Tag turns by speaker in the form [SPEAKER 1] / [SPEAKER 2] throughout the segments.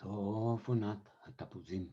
[SPEAKER 1] סוף עונת התפוזים.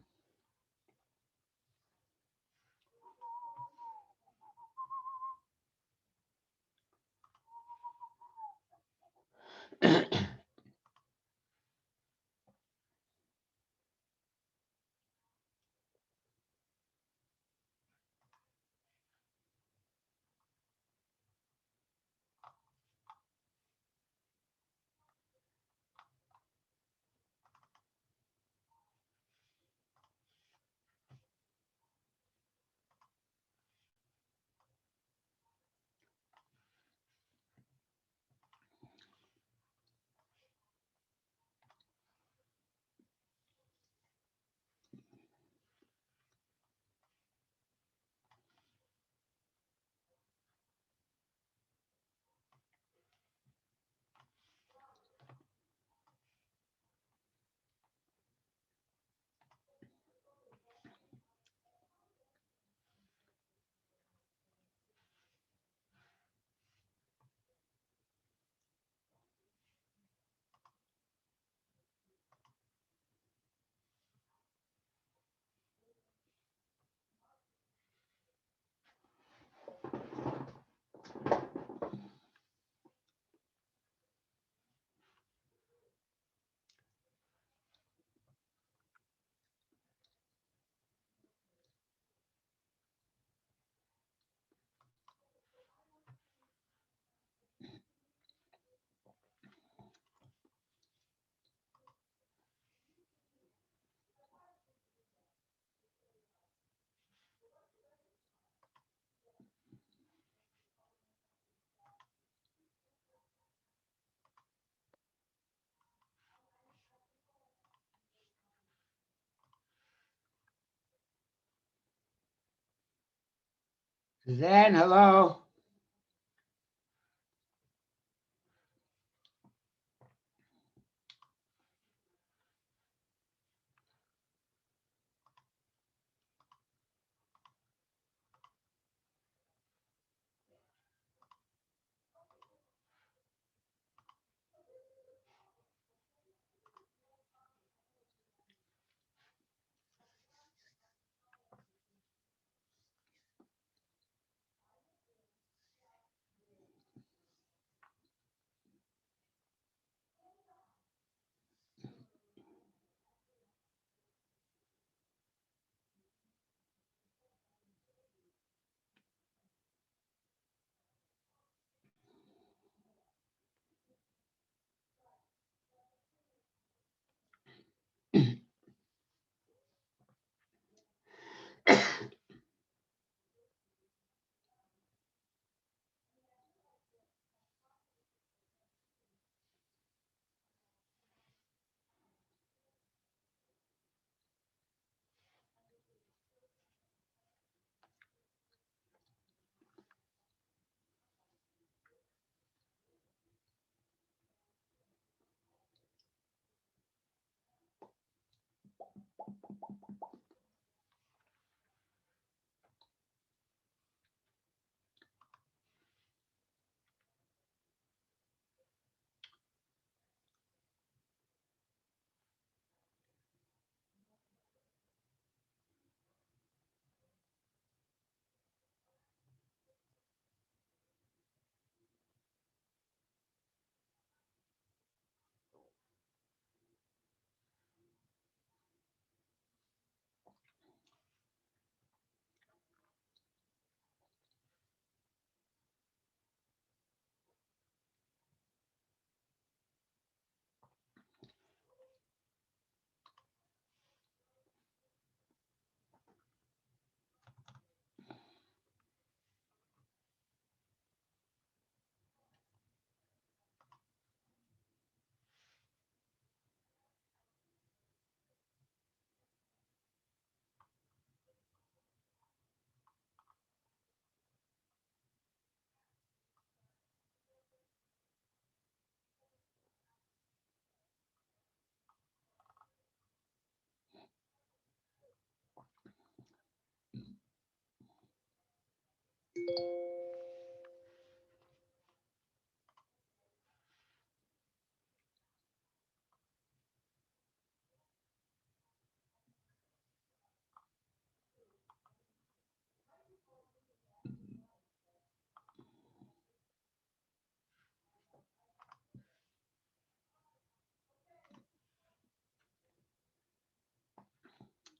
[SPEAKER 1] Suzanne, hello.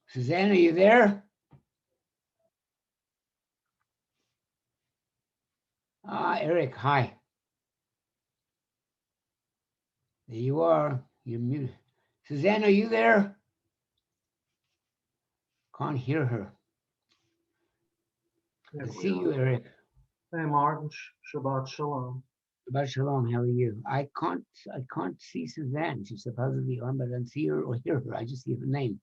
[SPEAKER 1] Suzanne, are you there? Eric, hi. There you are. You're muted. Suzanne, are you there? Can't hear her.
[SPEAKER 2] There
[SPEAKER 1] I
[SPEAKER 2] we
[SPEAKER 1] see
[SPEAKER 2] are.
[SPEAKER 1] you, Eric.
[SPEAKER 2] Hey, Martin. Shabbat Shalom.
[SPEAKER 1] Shabbat shalom. How are you? I can't see Suzanne. She's supposedly on, but I don't see her or hear her. I just see her name.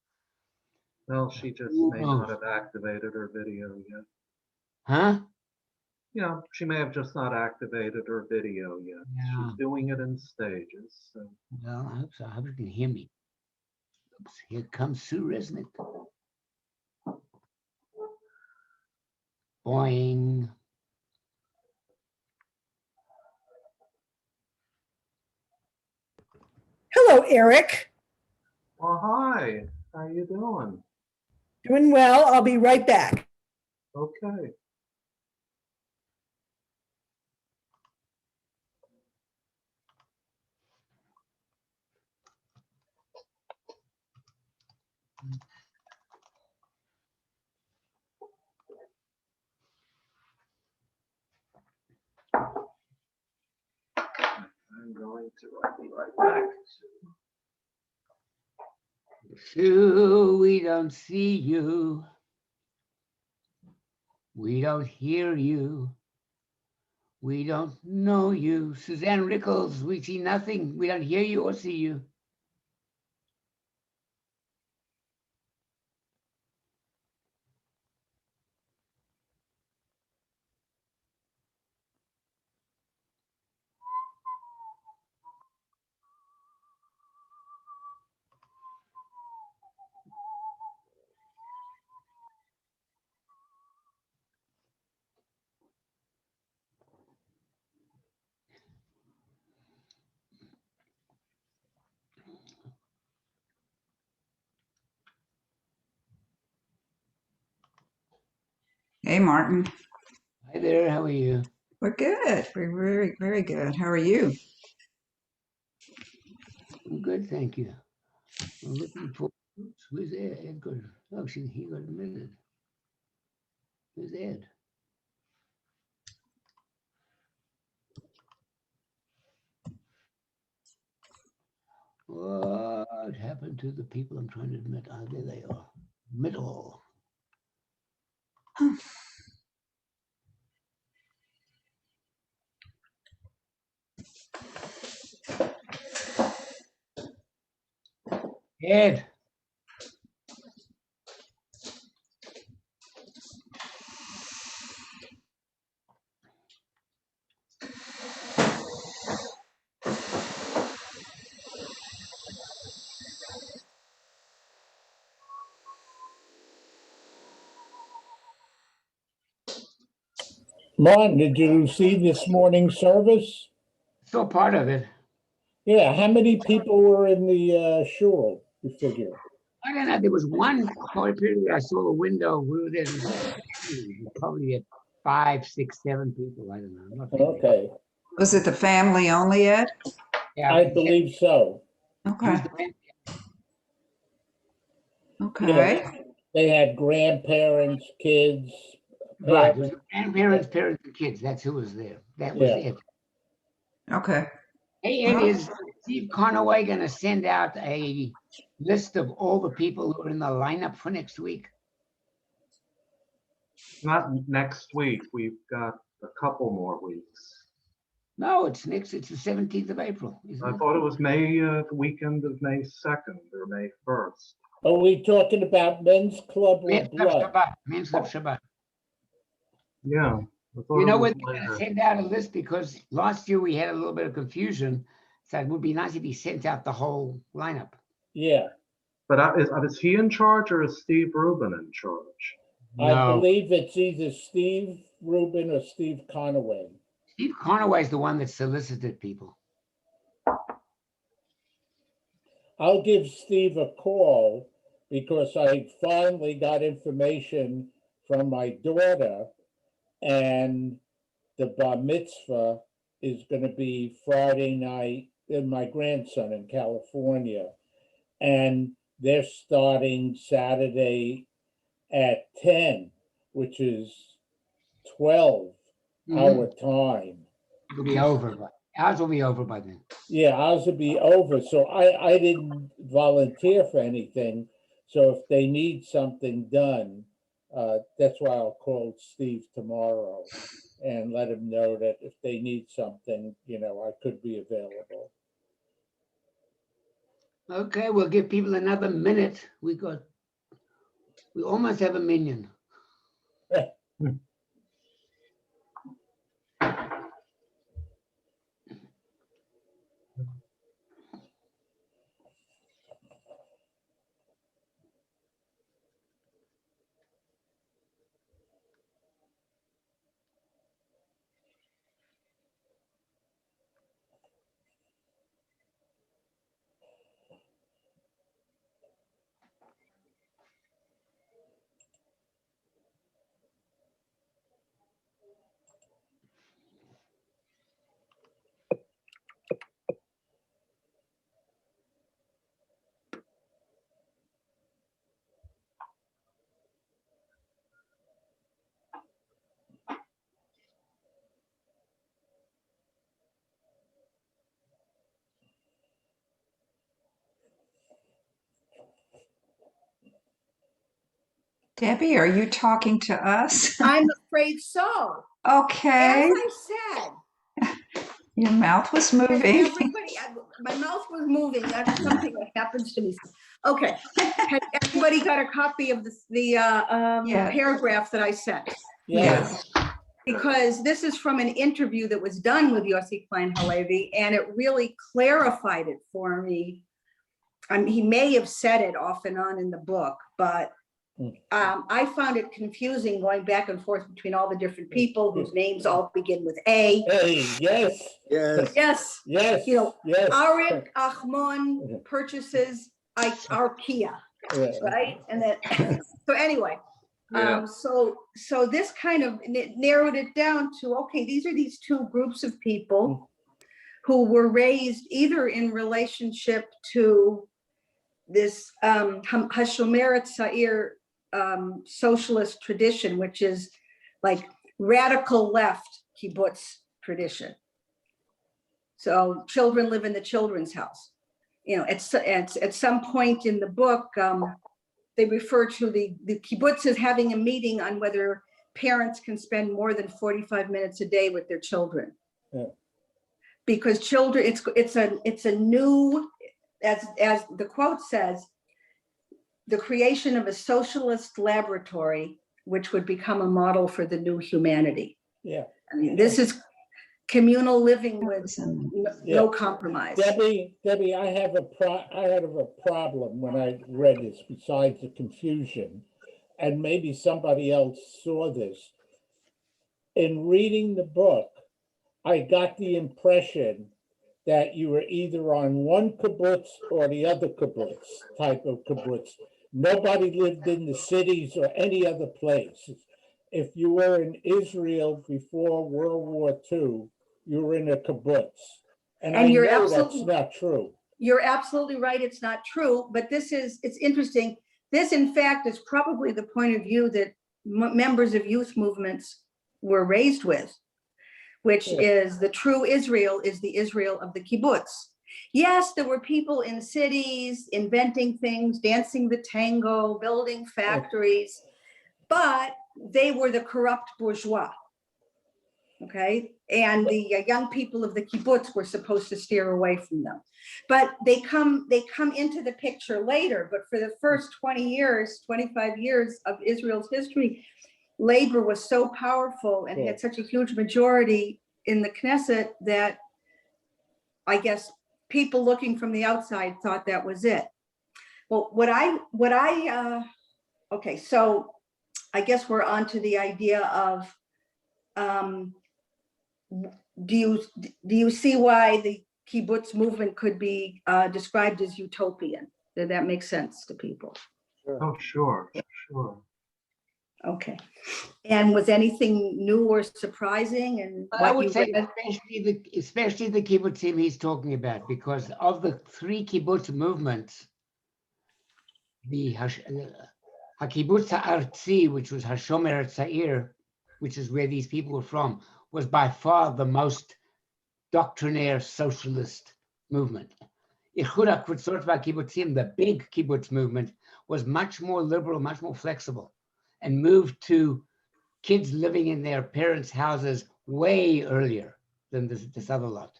[SPEAKER 2] Well, she just
[SPEAKER 1] Who
[SPEAKER 2] may
[SPEAKER 1] knows?
[SPEAKER 2] not have activated her video yet.
[SPEAKER 1] Huh?
[SPEAKER 2] Yeah, she may have just not activated her video yet.
[SPEAKER 1] Yeah.
[SPEAKER 2] She's doing it in stages. So.
[SPEAKER 1] Well, I hope so. I hope you can hear me. Oops, here comes Sue, isn't it? Boing.
[SPEAKER 3] Hello, Eric.
[SPEAKER 2] Well, hi. How you doing?
[SPEAKER 3] Doing well. I'll be right back.
[SPEAKER 2] Okay. I'm going to be right back.
[SPEAKER 1] Sue, we don't see you. We don't hear you. We don't know you. Suzanne Rickles, we see nothing. We don't hear you or see you.
[SPEAKER 4] Hey, Martin.
[SPEAKER 1] Hi there, how are you?
[SPEAKER 4] We're good. We're very, very good. How are you?
[SPEAKER 1] I'm good, thank you. I'm looking for, oops, where's Ed? Ed got, oh, he got admitted. Where's Ed? What happened to the people I'm trying to admit? Ah, there they are. Middle. Ed.
[SPEAKER 5] Martin, did you see this morning's service?
[SPEAKER 1] Still part of it.
[SPEAKER 5] Yeah, how many people were in the shul, you figure?
[SPEAKER 1] I don't know. There was one part period where I saw a window. We were there. There was probably at 5, 6, 7 people. I don't know. I'm not thinking.
[SPEAKER 5] Okay,
[SPEAKER 4] Was it the family only, Ed?
[SPEAKER 1] Yeah,
[SPEAKER 5] I believe so.
[SPEAKER 4] Okay.
[SPEAKER 5] Yeah,
[SPEAKER 4] Okay.
[SPEAKER 5] they had grandparents, kids,
[SPEAKER 1] Right. It
[SPEAKER 5] parents.
[SPEAKER 1] was the grandparents, parents, and kids. That's who was there. That was
[SPEAKER 5] Yeah.
[SPEAKER 1] it.
[SPEAKER 4] Okay.
[SPEAKER 1] Hey, Ed,
[SPEAKER 4] Well,
[SPEAKER 1] is Steve Conaway going to send out a list of all the people who are in the lineup for next week?
[SPEAKER 2] Not next week. We've got a couple more weeks.
[SPEAKER 1] No, it's next. It's the 17th of April, isn't
[SPEAKER 2] I
[SPEAKER 1] it?
[SPEAKER 2] thought it was May, the weekend of May 2nd or May 1st.
[SPEAKER 5] Are we talking about men's club or
[SPEAKER 1] Men's Club
[SPEAKER 5] blood?
[SPEAKER 1] Shabbat. Men's Club Shabbat.
[SPEAKER 2] Yeah. I thought
[SPEAKER 1] You
[SPEAKER 2] it
[SPEAKER 1] know
[SPEAKER 2] was
[SPEAKER 1] what? They're going to
[SPEAKER 2] later.
[SPEAKER 1] send out a list because last year we had a little bit of confusion. So it would be nice if he sent out the whole lineup.
[SPEAKER 5] Yeah,
[SPEAKER 2] But is he in charge or is Steve Rubin in charge?
[SPEAKER 5] I
[SPEAKER 1] No,
[SPEAKER 5] believe it's either Steve Rubin or Steve Conaway.
[SPEAKER 1] Steve Conaway is the one that solicited people.
[SPEAKER 5] I'll give Steve a call because I finally got information from my daughter, and the bar mitzvah is going to be Friday night in my grandson in California. And they're starting Saturday at 10, which is 12 our time.
[SPEAKER 1] It'll be over, but ours will be over by then.
[SPEAKER 5] Yeah, ours will be over, so I didn't volunteer for anything. So if they need something done, that's why I'll call Steve tomorrow and let him know that if they need something, I could be available.
[SPEAKER 1] Okay, we'll give people another minute. We almost have a minion.
[SPEAKER 4] Debbie, are you talking to us?
[SPEAKER 6] I'm afraid so.
[SPEAKER 4] Okay,
[SPEAKER 6] As I said,
[SPEAKER 4] your mouth was
[SPEAKER 6] and
[SPEAKER 4] moving.
[SPEAKER 6] everybody, my mouth was moving. That's something that happens to me. Okay. Has everybody got a copy of the
[SPEAKER 4] Yeah.
[SPEAKER 6] paragraph that I sent?
[SPEAKER 4] Yes.
[SPEAKER 6] Because this is from an interview that was done with Yossi Klein Halevi, and it really clarified it for me. I mean, he may have said it off and on in the book, but I found it confusing going back and forth between all the different people whose names all begin with A.
[SPEAKER 5] Hey, yes,
[SPEAKER 6] Yes,
[SPEAKER 5] yes,
[SPEAKER 6] you know,
[SPEAKER 5] yes.
[SPEAKER 6] Arik Achmon purchases Arkia, right? And then, so anyway, so this kind of narrowed it down to, okay, these are these two groups of people who were raised either in relationship to this Hashomeret Sa'ir socialist tradition, which is like radical left kibbutz tradition. So children live in the children's house. At some point in the book, they refer to the kibbutz as having a meeting on whether parents can spend more than 45 minutes a day with their children.
[SPEAKER 5] Yeah.
[SPEAKER 6] Because children, it's a new, as the quote says, the creation of a socialist laboratory, which would become a model for the new humanity.
[SPEAKER 5] Yeah.
[SPEAKER 6] I mean, this is communal living with no compromise.
[SPEAKER 5] Debbie, I had a problem when I read this, besides the confusion, and maybe somebody else saw this. In reading the book, I got the impression that you were either on one kibbutz or the other kibbutz, type of kibbutz. Nobody lived in the cities or any other place. If you were in Israel before World War II, you were in a kibbutz. And I know that's not true.
[SPEAKER 6] You're absolutely right, it's not true, but it's interesting. This, in fact, is probably the point of view that members of youth movements were raised with, which is the true Israel is the Israel of the kibbutz. Yes, there were people in cities inventing things, dancing the tango, building factories, but they were the corrupt bourgeois. Okay, and the young people of the kibbutz were supposed to steer away from them, but they come into the picture later. But for the first 20 years, 25 years of Israel's history, labor was so powerful and had such a huge majority in the Knesset that I guess people looking from the outside thought that was it. Well, okay, so I guess we're on to the idea of, do you see why the kibbutz movement could be described as utopian? Did that make sense to people?
[SPEAKER 2] Oh, sure.
[SPEAKER 6] Okay. And was anything new or surprising? And
[SPEAKER 1] I would say especially the kibbutzim he's talking about, because of the three kibbutz movements, the Hakibbutz Ha'artzi, which was Hashomer Tzair, which is where these people were from, was by far the most doctrinaire socialist movement. Ichud HaKvutzot VaKibbutzim, the big kibbutz movement, was much more liberal, much more flexible, and moved to kids living in their parents' houses way earlier than this other lot.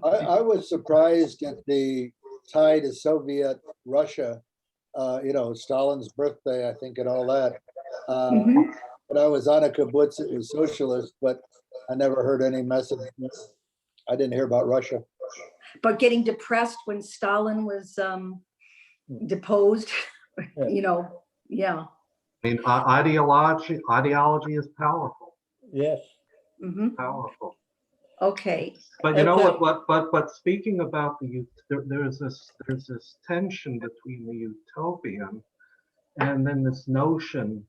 [SPEAKER 7] I was surprised at the tie to Soviet Russia, Stalin's birthday, I think, and all that. When I was on a kibbutz, it was socialist, but I never heard any message. I didn't hear about Russia.
[SPEAKER 6] But getting depressed when Stalin was deposed, yeah.
[SPEAKER 2] I mean, ideology is powerful,
[SPEAKER 5] Yes.
[SPEAKER 2] powerful.
[SPEAKER 6] Okay.
[SPEAKER 2] But you know
[SPEAKER 5] Okay.
[SPEAKER 2] what? But speaking about there's this tension between the utopian and then this notion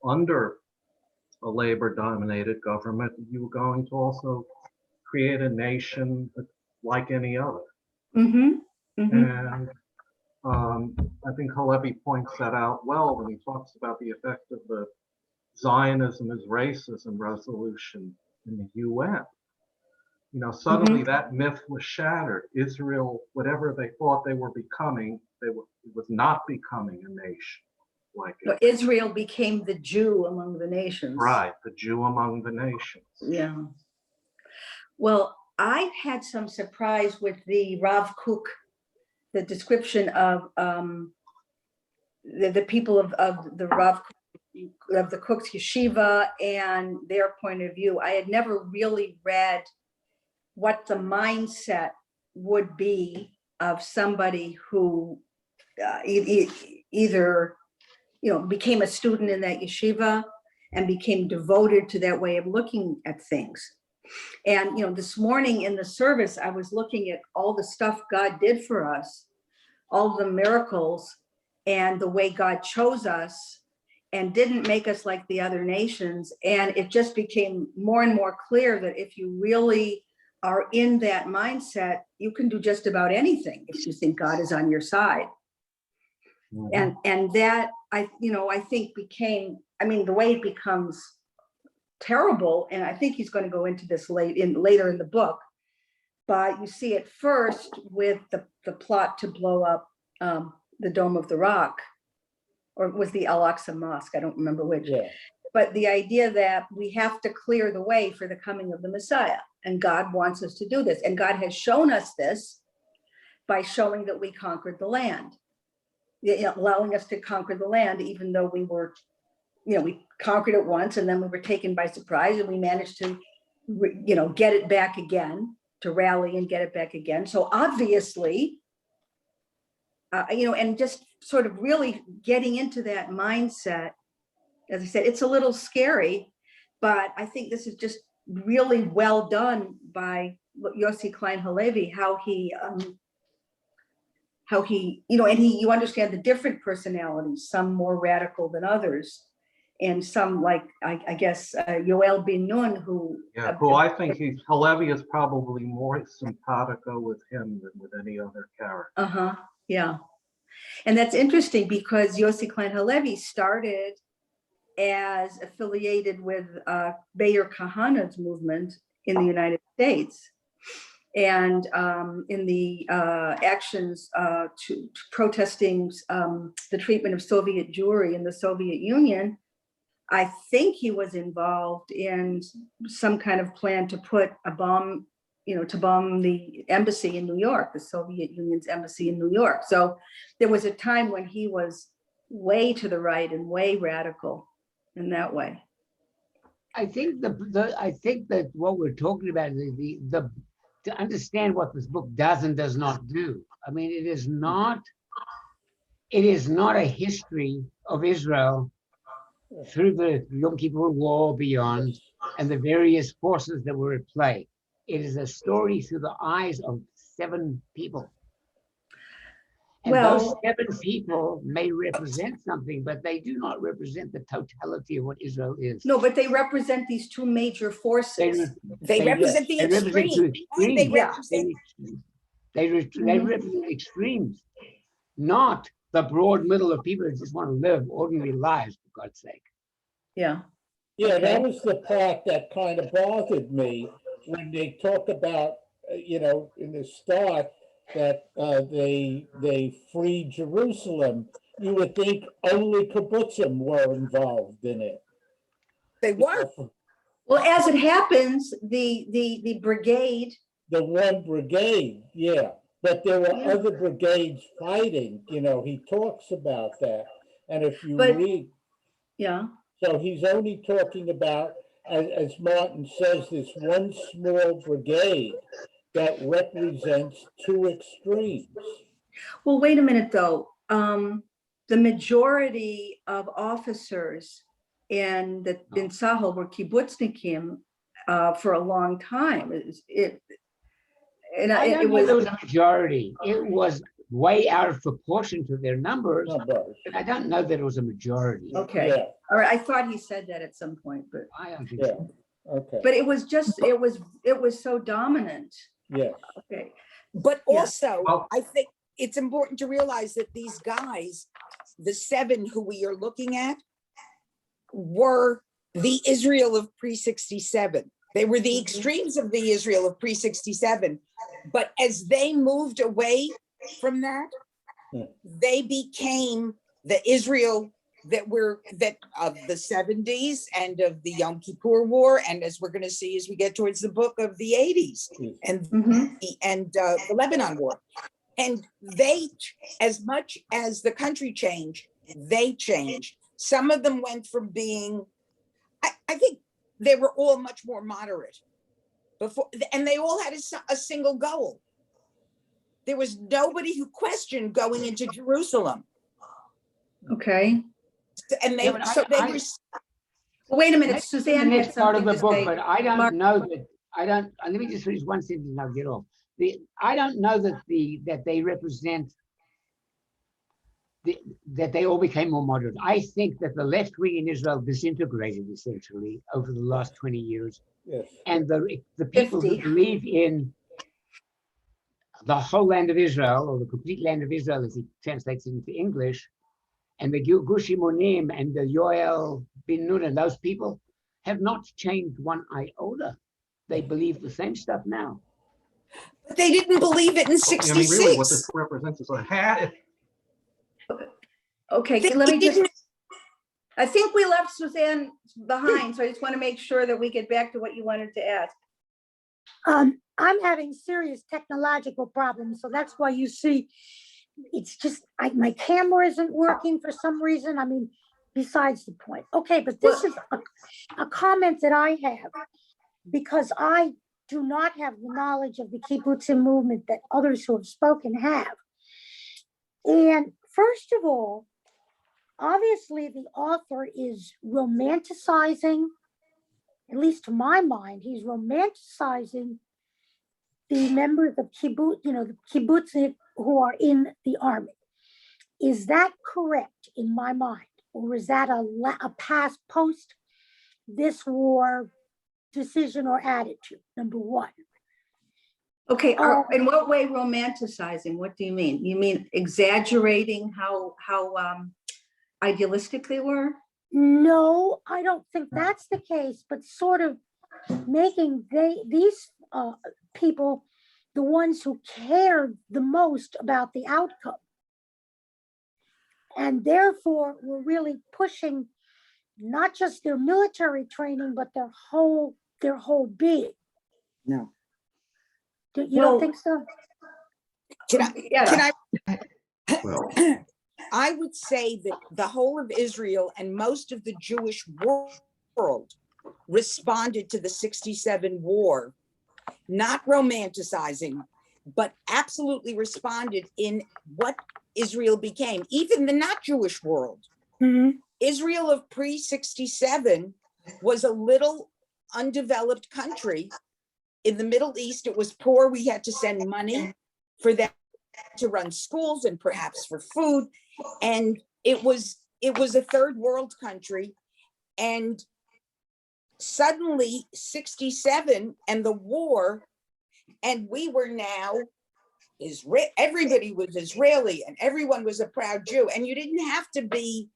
[SPEAKER 2] under a labor-dominated government, you were going to also create a nation like any other. And I think Halevi points that out well when he talks about the effect of the Zionism as racism resolution in the UN. Suddenly that myth was shattered. Israel, whatever they thought they were becoming, it was not becoming a nation like it.
[SPEAKER 6] Israel became the Jew among the nations.
[SPEAKER 2] Right, the Jew among the nations.
[SPEAKER 6] Yeah. Well, I've had some surprise with the Rav Kook, the description of the people of the Rav of the Kook's yeshiva and their point of view. I had never really read what the mindset would be of somebody who either became a student in that yeshiva and became devoted to that way of looking at things. And this morning in the service, I was looking at all the stuff God did for us, all the miracles, and the way God chose us and didn't make us like the other nations. And it just became more and more clear that if you really are in that mindset, you can do just about anything if you think God is on your side. And that I think became, the way it becomes terrible, and I think he's going to go into this later in the book, but you see it first with the plot to blow up the Dome of the Rock, or it was the Al-Aqsa Mosque, I don't remember which.
[SPEAKER 5] Yeah.
[SPEAKER 6] But the idea that we have to clear the way for the coming of the Messiah, and God wants us to do this. And God has shown us this by showing that we conquered the land, allowing us to conquer the land, even though we were, we conquered it once and then we were taken by surprise, and we managed to, get it back again, to rally and get it back again. So obviously, and just sort of really getting into that mindset, as I said, it's a little scary, but I think this is just really well done by Yossi Klein Halevi, how he, and you understand the different personalities, some more radical than others, and some like, I guess, Yoel Ben Nun, who
[SPEAKER 2] I think Halevi is probably more simpatico with him than with any other character.
[SPEAKER 6] Yeah. And that's interesting because Yossi Klein Halevi started as affiliated with Beir Kahana's movement in the United States. And in the actions to protesting the treatment of Soviet Jewry in the Soviet Union, I think he was involved in some kind of plan to put a bomb, to bomb the embassy in New York, the Soviet Union's embassy in New York. So there was a time when he was way to the right and way radical in that way.
[SPEAKER 1] I think I think that what we're talking about is to understand what this book does and does not do. I mean, it is not a history of Israel through the Yom Kippur War beyond and the various forces that were at play. It is a story through the eyes of 7 people. And those 7 people may represent something, but they do not represent the totality of what Israel is.
[SPEAKER 6] No, but they represent these 2 major forces.
[SPEAKER 3] They represent the extreme. They represent
[SPEAKER 1] They represent extremes, not the broad middle of people that just want to live ordinary lives, for God's sake.
[SPEAKER 6] Yeah.
[SPEAKER 5] Yeah,
[SPEAKER 6] Okay.
[SPEAKER 5] that was the part that kind of bothered me when they talk about, in the start that they freed Jerusalem. You would think only kibbutzim were involved in it.
[SPEAKER 3] They were.
[SPEAKER 6] Well, as it happens, the brigade.
[SPEAKER 5] The one brigade, yeah, but there were
[SPEAKER 6] Yeah.
[SPEAKER 5] other brigades fighting. He talks about that, and if you
[SPEAKER 6] But-
[SPEAKER 5] read,
[SPEAKER 6] Yeah.
[SPEAKER 5] so he's only talking about, as Martin says, this one small brigade that represents two extremes.
[SPEAKER 6] Well, wait a minute, though. The majority of officers in Sahel were kibbutznikim for a long time.
[SPEAKER 1] I don't
[SPEAKER 6] It
[SPEAKER 1] know
[SPEAKER 6] was.
[SPEAKER 1] there was a majority. It was way out of proportion to their numbers,
[SPEAKER 5] Numbers.
[SPEAKER 1] but I don't know that it was a majority.
[SPEAKER 6] Okay.
[SPEAKER 5] Yeah,
[SPEAKER 6] All right. I thought he said that at some point, but
[SPEAKER 1] I don't think
[SPEAKER 5] yeah,
[SPEAKER 1] so.
[SPEAKER 5] okay,
[SPEAKER 6] it was just it was so dominant.
[SPEAKER 5] yes.
[SPEAKER 6] Okay.
[SPEAKER 3] But
[SPEAKER 6] Yeah.
[SPEAKER 3] also,
[SPEAKER 2] Well-
[SPEAKER 3] I think it's important to realize that these guys, the 7 who we are looking at, were the Israel of pre-67. They were the extremes of the Israel of pre-67. But as they moved away from that, they became the Israel that of the 70s and of the Yom Kippur War, and as we're going to see as we get towards the book of the 80s and the Lebanon War. And they, as much as the country changed, they changed. Some of them went from being, I think they were all much more moderate before, and they all had a single goal. There was nobody who questioned going into Jerusalem.
[SPEAKER 6] Okay.
[SPEAKER 3] And they,
[SPEAKER 1] Yeah, but
[SPEAKER 3] so they
[SPEAKER 1] I-
[SPEAKER 3] were,
[SPEAKER 6] Wait a minute.
[SPEAKER 1] Maybe
[SPEAKER 6] Suzanne
[SPEAKER 1] the
[SPEAKER 6] had
[SPEAKER 1] next part of
[SPEAKER 6] something
[SPEAKER 1] the
[SPEAKER 6] to
[SPEAKER 1] book,
[SPEAKER 6] say.
[SPEAKER 1] but I don't
[SPEAKER 6] Mark-
[SPEAKER 1] know that. I don't. Let me just finish one sentence and I'll get off. I don't know that they represent that they all became more moderate. I think that the left wing in Israel disintegrated essentially over the last 20 years,
[SPEAKER 5] Yes.
[SPEAKER 1] and the people
[SPEAKER 6] 50.
[SPEAKER 1] who believe in the whole land of Israel, or the complete land of Israel, as he translates it into English, and the Gush Emunim and the Yoel bin Nun and those people have not changed one iota. They believe the same stuff now.
[SPEAKER 3] but they didn't believe it in
[SPEAKER 2] I mean, really, what
[SPEAKER 3] 66.
[SPEAKER 2] this represents is a hat.
[SPEAKER 6] Okay,
[SPEAKER 3] They
[SPEAKER 6] let me just.
[SPEAKER 3] didn't-
[SPEAKER 6] I think we left Suzanne behind, so I just want to make sure that we get back to what you wanted to ask.
[SPEAKER 8] I'm having serious technological problems, so that's why you see it's just my camera isn't working for some reason. I mean, besides the point. Okay, but this is a comment that I have because I do not have the knowledge of the kibbutzim movement that others who have spoken have. And first of all, obviously the author is romanticizing, at least to my mind, he's romanticizing the members of kibbutz, the kibbutzim who are in the army. Is that correct in my mind? Or is that a past post this war decision or attitude? Number one.
[SPEAKER 6] Okay, in what way romanticizing? What do you mean? You mean exaggerating how idealistic they were?
[SPEAKER 8] No, I don't think that's the case, but sort of making these people the ones who cared the most about the outcome. And therefore were really pushing not just their military training, but their whole being.
[SPEAKER 3] No.
[SPEAKER 8] You don't think so?
[SPEAKER 6] Yeah.
[SPEAKER 2] Well,
[SPEAKER 3] I would say that the whole of Israel and most of the Jewish world responded to the 67 war, not romanticizing, but absolutely responded in what Israel became. Even the not Jewish world.
[SPEAKER 8] Mm-hmm.
[SPEAKER 3] Israel of pre-67 was a little undeveloped country. In the Middle East, it was poor. We had to send money for them to run schools and perhaps for food. And it was a third world country. And suddenly 67 and the war, and we were now everybody was Israeli and everyone was a proud Jew. And you didn't have to be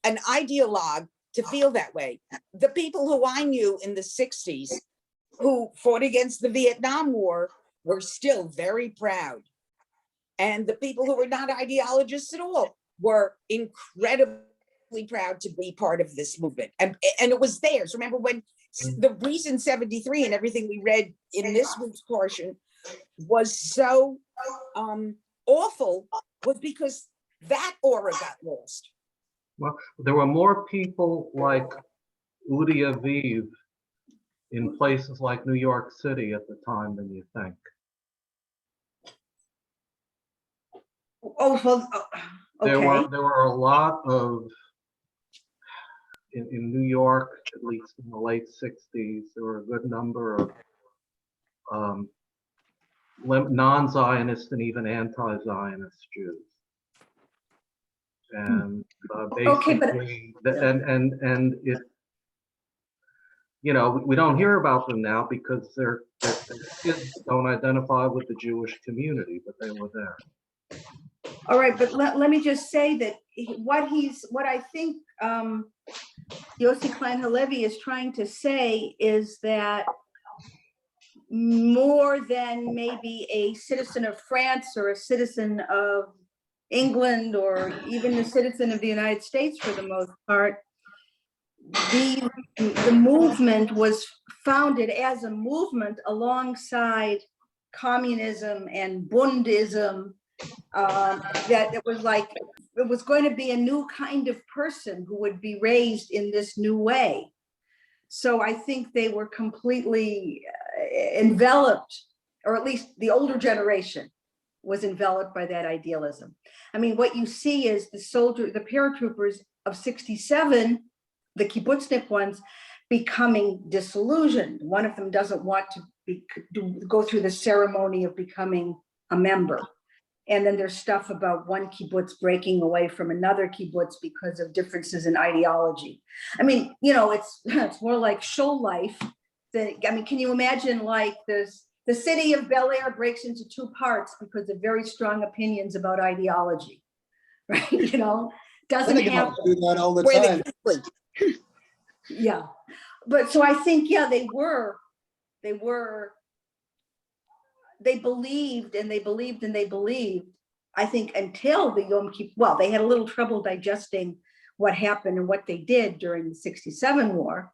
[SPEAKER 3] an ideologue to feel that way. The people who I knew in the 60s who fought against the Vietnam War were still very proud. And the people who were not ideologists at all were incredibly proud to be part of this movement. And it was theirs. Remember when the reason 73 and everything we read in this week's portion was so awful was because that aura got lost.
[SPEAKER 2] Well, there were more people like Udi Aviv in places like New York City at the time than you think.
[SPEAKER 6] Oh, well,
[SPEAKER 2] There
[SPEAKER 6] okay.
[SPEAKER 2] were a lot of, in New York, at least in the late 60s, there were a good number of non-Zionist and even anti-Zionist Jews. And
[SPEAKER 6] Okay, but-
[SPEAKER 2] basically, and it, you know, we don't hear about them now because their kids don't identify with the Jewish community, but they were there.
[SPEAKER 6] All right, but let me just say that what I think Yossi Klein Halevi is trying to say is that more than maybe a citizen of France or a citizen of England or even a citizen of the United States for the most part, the movement was founded as a movement alongside communism and Bundism. That it was like, it was going to be a new kind of person who would be raised in this new way. So I think they were completely enveloped, or at least the older generation was enveloped by that idealism. I mean, what you see is the paratroopers of 67, the kibbutznik ones, becoming disillusioned. One of them doesn't want to go through the ceremony of becoming a member. And then there's stuff about one kibbutz breaking away from another kibbutz because of differences in ideology. I mean, you know, it's more like show life. I mean, can you imagine like this? The city of Bel Air breaks into two parts because of very strong opinions about ideology, right? You know, doesn't happen.
[SPEAKER 7] Do that all the time.
[SPEAKER 6] Yeah, but so I think, yeah, they believed and they believed and they believed, I think, until the Yom Kippur, well, they had a little trouble digesting what happened and what they did during the 67 war.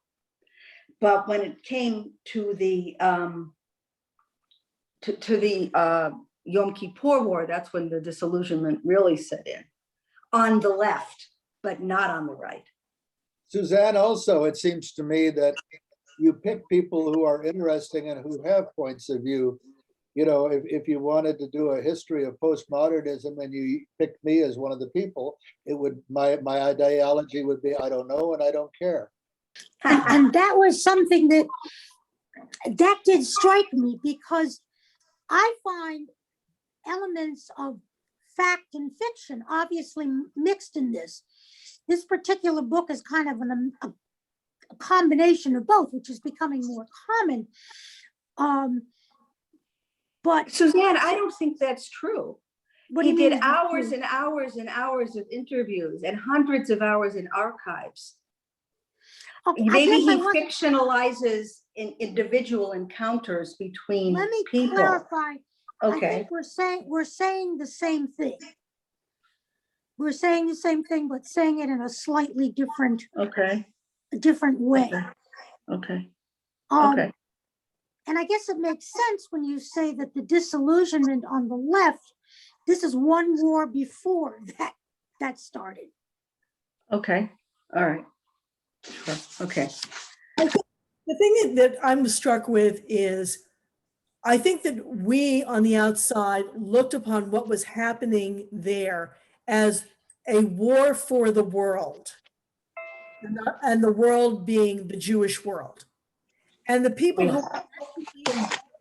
[SPEAKER 6] But when it came to the Yom Kippur War, that's when the disillusionment really set in on the left, but not on the right.
[SPEAKER 7] Suzanne, also, it seems to me that you pick people who are interesting and who have points of view. You know, if you wanted to do a history of postmodernism and you picked me as one of the people, it would, my ideology would be, I don't know and I don't care.
[SPEAKER 8] And that was something that did strike me, because I find elements of fact and fiction obviously mixed in this. This particular book is kind of a combination of both, which is becoming more common. But
[SPEAKER 6] Suzanne, I don't think that's true.
[SPEAKER 8] what
[SPEAKER 6] He
[SPEAKER 8] do you
[SPEAKER 6] did
[SPEAKER 8] mean?
[SPEAKER 6] hours and hours and hours of interviews and hundreds of hours in archives.
[SPEAKER 8] Okay, I
[SPEAKER 6] Maybe
[SPEAKER 8] guess
[SPEAKER 6] he
[SPEAKER 8] I want-
[SPEAKER 6] fictionalizes in individual encounters between
[SPEAKER 8] Let me
[SPEAKER 6] people.
[SPEAKER 8] clarify. I
[SPEAKER 6] Okay,
[SPEAKER 8] think we're saying the same thing. We're saying the same thing, but saying it in a slightly different
[SPEAKER 6] okay,
[SPEAKER 8] way.
[SPEAKER 6] okay,
[SPEAKER 8] Um,
[SPEAKER 6] okay.
[SPEAKER 8] And I guess it makes sense when you say that the disillusionment on the left, this is one war before that started.
[SPEAKER 6] Okay, all right. Sure. Okay.
[SPEAKER 9] The thing that I'm struck with is, I think that we on the outside looked upon what was happening there as a war for the world, and the world being the Jewish world. And the people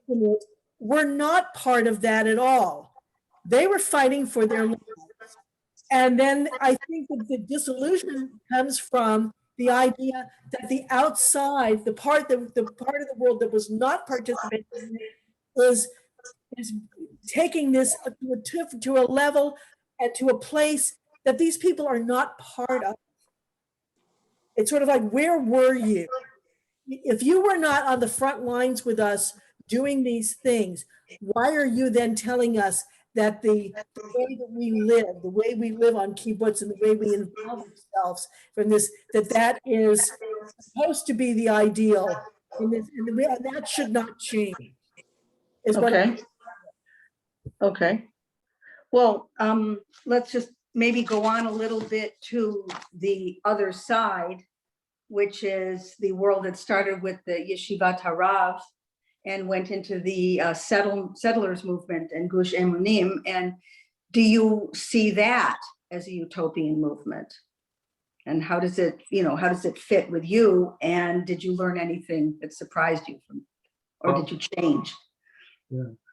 [SPEAKER 9] who were not part of that at all. They were fighting for their lives. And then I think that the disillusion comes from the idea that the outside, the part of the world that was not participating is is taking this to a level and to a place that these people are not part of. It's sort of like, where were you? If you were not on the front lines with us doing these things, why are you then telling us that the way that we live on kibbutz and the way we involve ourselves from this, that is supposed to be the ideal, and that should not change. Is what
[SPEAKER 6] Okay. Okay. Well, let's just maybe go on a little bit to the other side, which is the world that started with the Yeshivat Harav and went into the settlers movement and Gush Emunim. And do you see that as a utopian movement? And how does it, how does it fit with you? And did you learn anything that surprised you from, or did you change?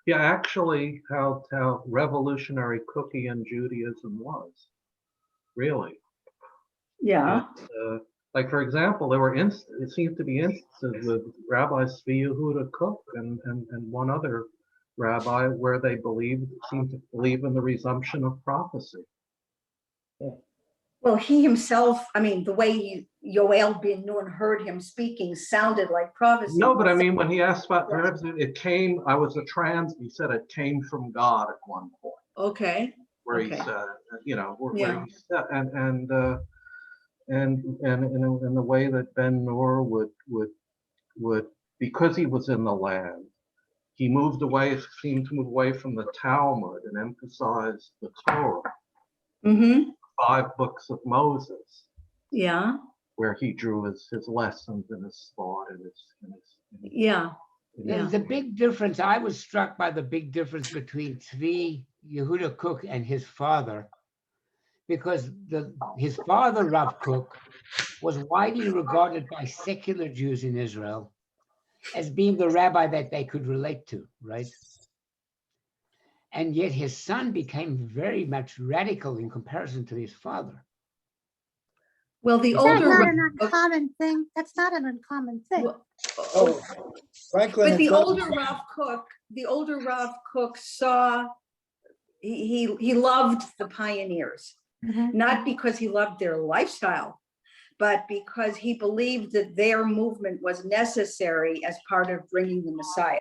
[SPEAKER 2] Yeah, actually, how revolutionary Cookian Judaism was, really.
[SPEAKER 6] Yeah.
[SPEAKER 2] Like, for example, there were it seemed to be instances with Rabbi Tzvi Yehuda Kook and one other rabbi where they seemed to believe in the resumption of prophecy.
[SPEAKER 6] Well, he himself, I mean, the way Yoel bin Nun heard him speaking sounded like prophecy.
[SPEAKER 2] No, but I mean, when he asked about it came, he said it came from God at one point.
[SPEAKER 6] Okay.
[SPEAKER 2] Where he said, where he said, and in the way that Ben Nur would, because he was in the land, he seemed to move away from the Talmud and emphasized the Torah.
[SPEAKER 6] Mm-hmm.
[SPEAKER 2] 5 books of Moses.
[SPEAKER 6] Yeah.
[SPEAKER 2] Where he drew his lessons and his thought and his
[SPEAKER 6] yeah.
[SPEAKER 1] There's a big difference. I was struck by the big difference between Tzvi Yehuda Kook and his father, because his father, Rav Kook, was widely regarded by secular Jews in Israel as being the rabbi that they could relate to, right? And yet his son became very much radical in comparison to his father.
[SPEAKER 6] Well, the
[SPEAKER 8] That's
[SPEAKER 6] older
[SPEAKER 8] not an uncommon thing. That's not an uncommon thing.
[SPEAKER 7] Oh, Franklin.
[SPEAKER 6] But the older Rav Kook saw, he loved the pioneers, not because he loved their lifestyle, but because he believed that their movement was necessary as part of bringing the Messiah.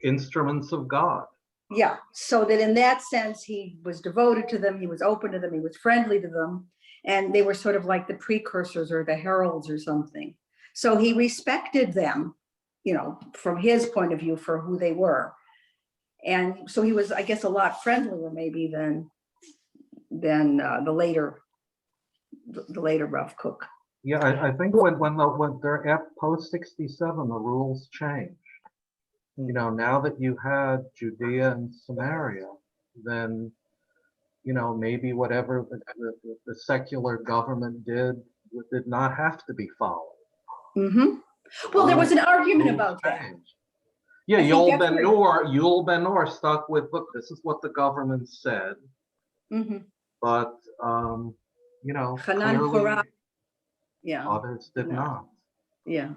[SPEAKER 2] Instruments of God.
[SPEAKER 6] Yeah, so that in that sense, he was devoted to them, he was open to them, he was friendly to them, and they were sort of like the precursors or the heralds or something. So he respected them, from his point of view for who they were. And so he was, I guess, a lot friendlier maybe than the later Rav Kook.
[SPEAKER 2] Yeah, I think when they're at post-67, the rules changed. Now that you had Judea and Samaria, then, maybe whatever the secular government did not have to be followed.
[SPEAKER 6] Mm-hmm. Well, there was an argument about that.
[SPEAKER 2] Yeah, Yoel Ben Nur stuck with, look, this is what the government said.
[SPEAKER 6] Mm-hmm.
[SPEAKER 2] But, clearly others did not.
[SPEAKER 6] Yeah.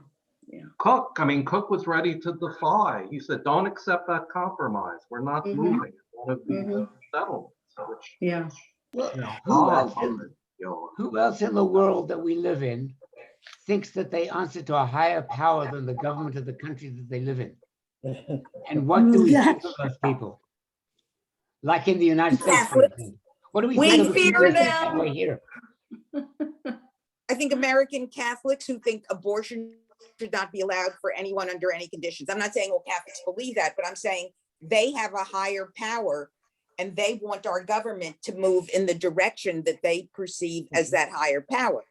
[SPEAKER 2] Cook was ready to defy. He said, don't accept that compromise. We're not moving. It's one of the settlements. So
[SPEAKER 1] who else in the world that we live in thinks that they answer to a higher power than the government of the country that they live in? And what do we think of those people? Like in the United States, for example. What do we think of
[SPEAKER 3] fear
[SPEAKER 1] people
[SPEAKER 3] them.
[SPEAKER 1] that way here?
[SPEAKER 3] I think American Catholics who think abortion should not be allowed for anyone under any conditions. I'm not saying all Catholics believe that, but I'm saying they have a higher power and they want our government to move in the direction that they perceive as that higher power.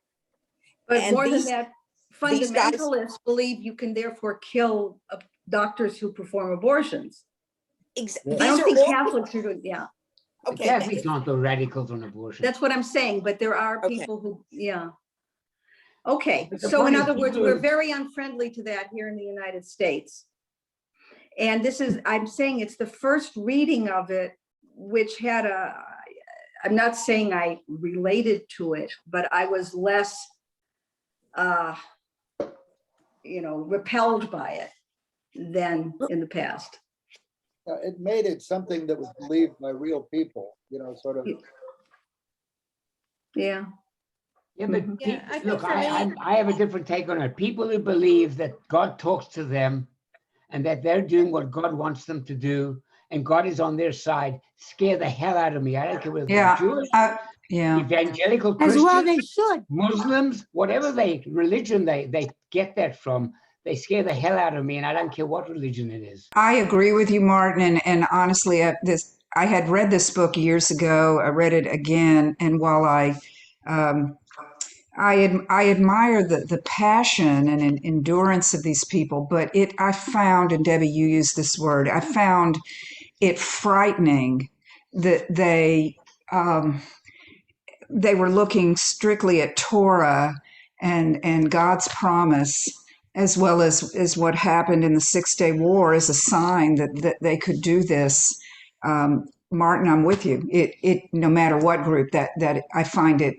[SPEAKER 6] But
[SPEAKER 3] And
[SPEAKER 6] more
[SPEAKER 3] these-
[SPEAKER 6] than that,
[SPEAKER 3] these guys-
[SPEAKER 6] fundamentalists believe you can therefore kill doctors who perform abortions. I don't think Catholics are doing,
[SPEAKER 3] Okay.
[SPEAKER 1] Catholics aren't the radicals on abortion.
[SPEAKER 6] That's what I'm saying, but there are people who, Okay,
[SPEAKER 1] But the
[SPEAKER 6] so in
[SPEAKER 1] point is,
[SPEAKER 6] other words,
[SPEAKER 1] people
[SPEAKER 6] we're
[SPEAKER 1] are-
[SPEAKER 6] very unfriendly to that here in the United States. And I'm saying it's the first reading of it, which had I'm not saying I related to it, but I was less, repelled by it than in the past.
[SPEAKER 7] It made it something that was believed by real people, sort of.
[SPEAKER 6] Yeah.
[SPEAKER 1] Yeah, but
[SPEAKER 10] Yeah, I think
[SPEAKER 1] look,
[SPEAKER 10] for me-
[SPEAKER 1] I have a different take on it. People who believe that God talks to them and that they're doing what God wants them to do and God is on their side scare the hell out of me. I don't care whether they're
[SPEAKER 4] Yeah,
[SPEAKER 1] Jewish,
[SPEAKER 4] yeah.
[SPEAKER 1] evangelical
[SPEAKER 8] As well,
[SPEAKER 1] Christians,
[SPEAKER 8] they should.
[SPEAKER 1] Muslims, whatever religion they get that from, they scare the hell out of me, and I don't care what religion it is.
[SPEAKER 4] I agree with you, Martin. And honestly, I had read this book years ago. I read it again, and while um, I admire the passion and endurance of these people, but I found, and Debbie, you used this word, I found it frightening that they were looking strictly at Torah and God's promise, as well as what happened in the 6-Day War, as a sign that they could do this. Martin, I'm with you. It no matter what group, that I find it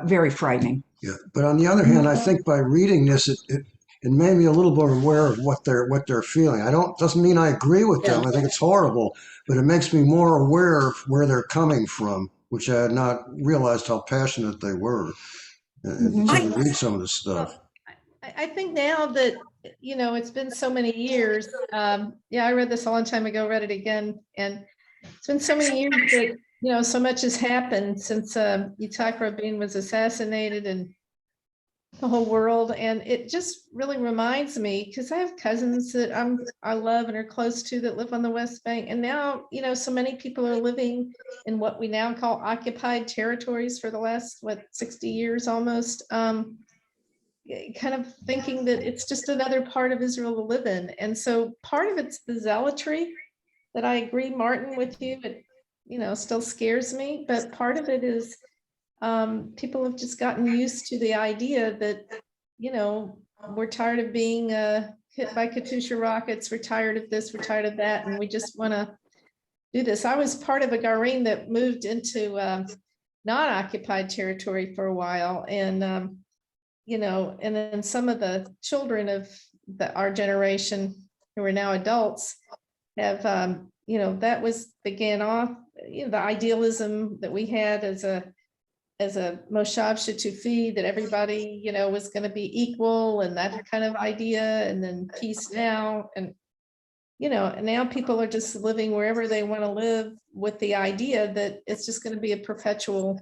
[SPEAKER 4] very frightening.
[SPEAKER 11] Yeah, but on the other hand, I think by reading this, it made me a little more aware of what they're feeling. Doesn't mean I agree with them. I think it's horrible, but it makes me more aware of where they're coming from, which I had not realized how passionate they were. And to read some of the stuff.
[SPEAKER 10] I think now that, it's been so many years. Yeah, I read this a long time ago, read it again. And it's been so many years that, so much has happened since Yitzhak Rabin was assassinated and the whole world. And it just really reminds me, because I have cousins that I love and are close to that live on the West Bank. And now, so many people are living in what we now call occupied territories for the last, 60 years almost. Kind of thinking that it's just another part of Israel to live in. And so part of it's the zealotry that I agree, Martin, with you, it, still scares me. But part of it is people have just gotten used to the idea that, we're tired of being hit by Katyusha rockets. We're tired of this, we're tired of that. And we just want to do this. I was part of a Garim that moved into non-occupied territory for a while. And, and then some of the children of our generation who are now adults have, that began off, the idealism that we had as a Moshav Shatufi, that everybody, was going to be equal and that kind of idea, and then peace now. And, and now people are just living wherever they want to live with the idea that it's just going to be a perpetual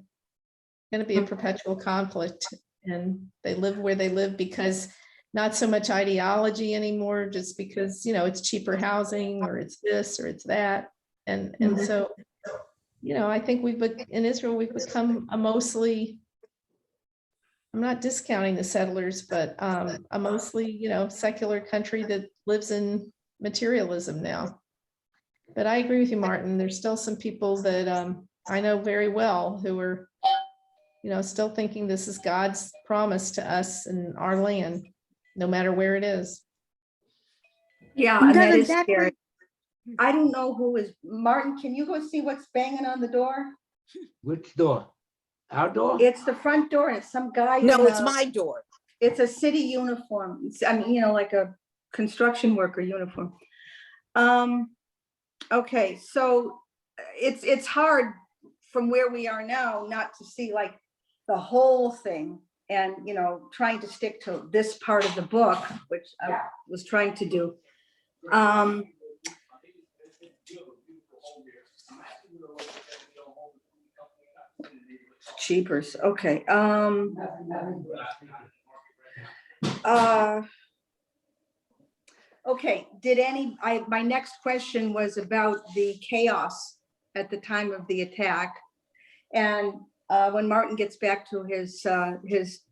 [SPEAKER 10] conflict. And they live where they live because not so much ideology anymore, just because, it's cheaper housing or it's this or it's that. And so, I think in Israel, we've become a mostly, I'm not discounting the settlers, but a mostly, secular country that lives in materialism now. But I agree with you, Martin. There's still some people that I know very well who are, still thinking this is God's promise to us and our land, no matter where it is.
[SPEAKER 6] Yeah, and that
[SPEAKER 8] Doesn't
[SPEAKER 6] is
[SPEAKER 8] that
[SPEAKER 6] scary. I don't know who is, Martin, can you go see what's banging on the door?
[SPEAKER 1] Which door? Our door?
[SPEAKER 6] It's the front door and it's some guy.
[SPEAKER 3] No,
[SPEAKER 6] in
[SPEAKER 3] it's
[SPEAKER 6] a-
[SPEAKER 3] my door.
[SPEAKER 6] It's a city uniform. Like a construction worker uniform. Okay, so it's hard from where we are now not to see like the whole thing and, trying to stick to this part of the book, which I was trying to do. Cheapers, okay. Okay, my next question was about the chaos at the time of the attack. And when Martin gets back to his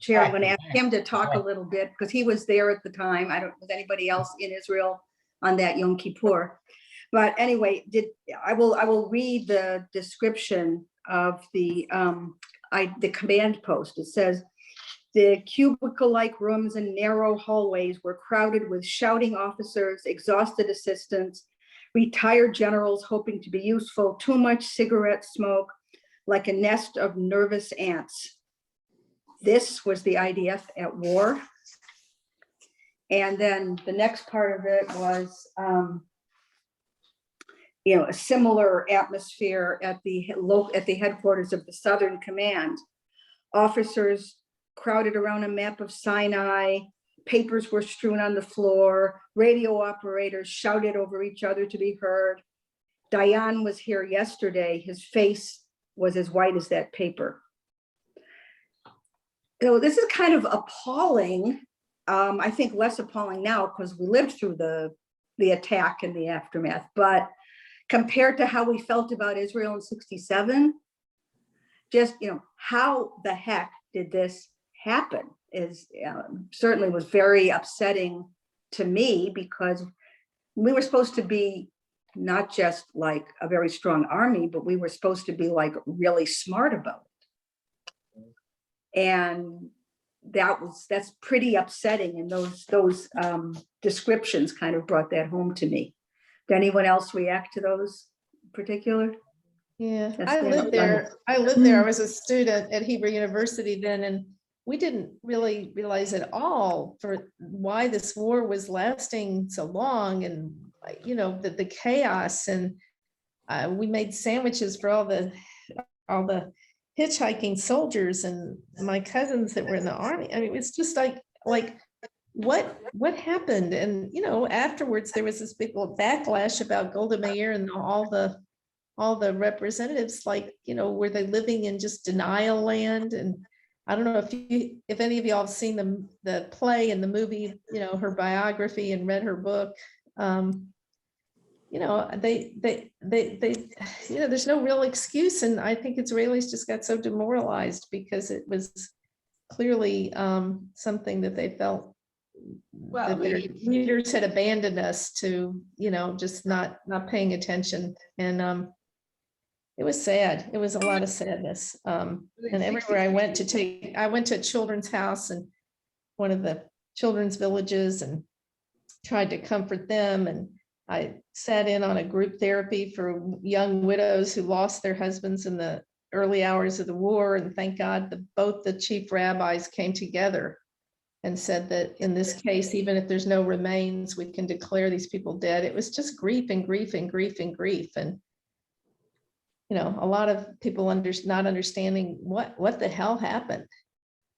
[SPEAKER 6] chair, I'm gonna ask him to talk a little bit, because he was there at the time. I don't know, was anybody else in Israel on that Yom Kippur? But anyway, I will read the description of the command post. It says, the cubicle-like rooms and narrow hallways were crowded with shouting officers, exhausted assistants, retired generals hoping to be useful, too much cigarette smoke, like a nest of nervous ants. This was the IDF at war. And then the next part of it was, a similar atmosphere at the headquarters of the Southern Command. Officers crowded around a map of Sinai, papers were strewn on the floor, radio operators shouted over each other to be heard. Dayan was here yesterday. His face was as white as that paper. So this is kind of appalling. I think less appalling now because we lived through the attack and the aftermath, but compared to how we felt about Israel in 67, just, how the heck did this happen is certainly was very upsetting to me, because we were supposed to be not just like a very strong army, but we were supposed to be like really smart about it. And that's pretty upsetting. And those descriptions kind of brought that home to me. Did anyone else react to those in particular?
[SPEAKER 10] Yeah,
[SPEAKER 6] That's
[SPEAKER 10] I
[SPEAKER 6] the
[SPEAKER 10] lived
[SPEAKER 6] end.
[SPEAKER 10] there. I lived there. I was a student at Hebrew University then, and we didn't really realize at all for why this war was lasting so long, and the chaos. And we made sandwiches for all the hitchhiking soldiers and my cousins that were in the army. I mean, it's just like what happened? And afterwards there was this big backlash about Golda Meir and all the representatives, were they living in just denial land? And I don't know if any of y'all have seen the play and the movie, her biography, and read her book. There's no real excuse. And I think Israelis just got so demoralized because it was clearly something that they felt that their leaders had abandoned us to, just not paying attention. And it was sad. It was a lot of sadness. And everywhere I went to a children's house and one of the children's villages and tried to comfort them. And I sat in on a group therapy for young widows who lost their husbands in the early hours of the war. And thank God both the chief rabbis came together and said that in this case, even if there's no remains, we can declare these people dead. It was just grief and grief and grief and grief. And a lot of people not understanding what the hell happened.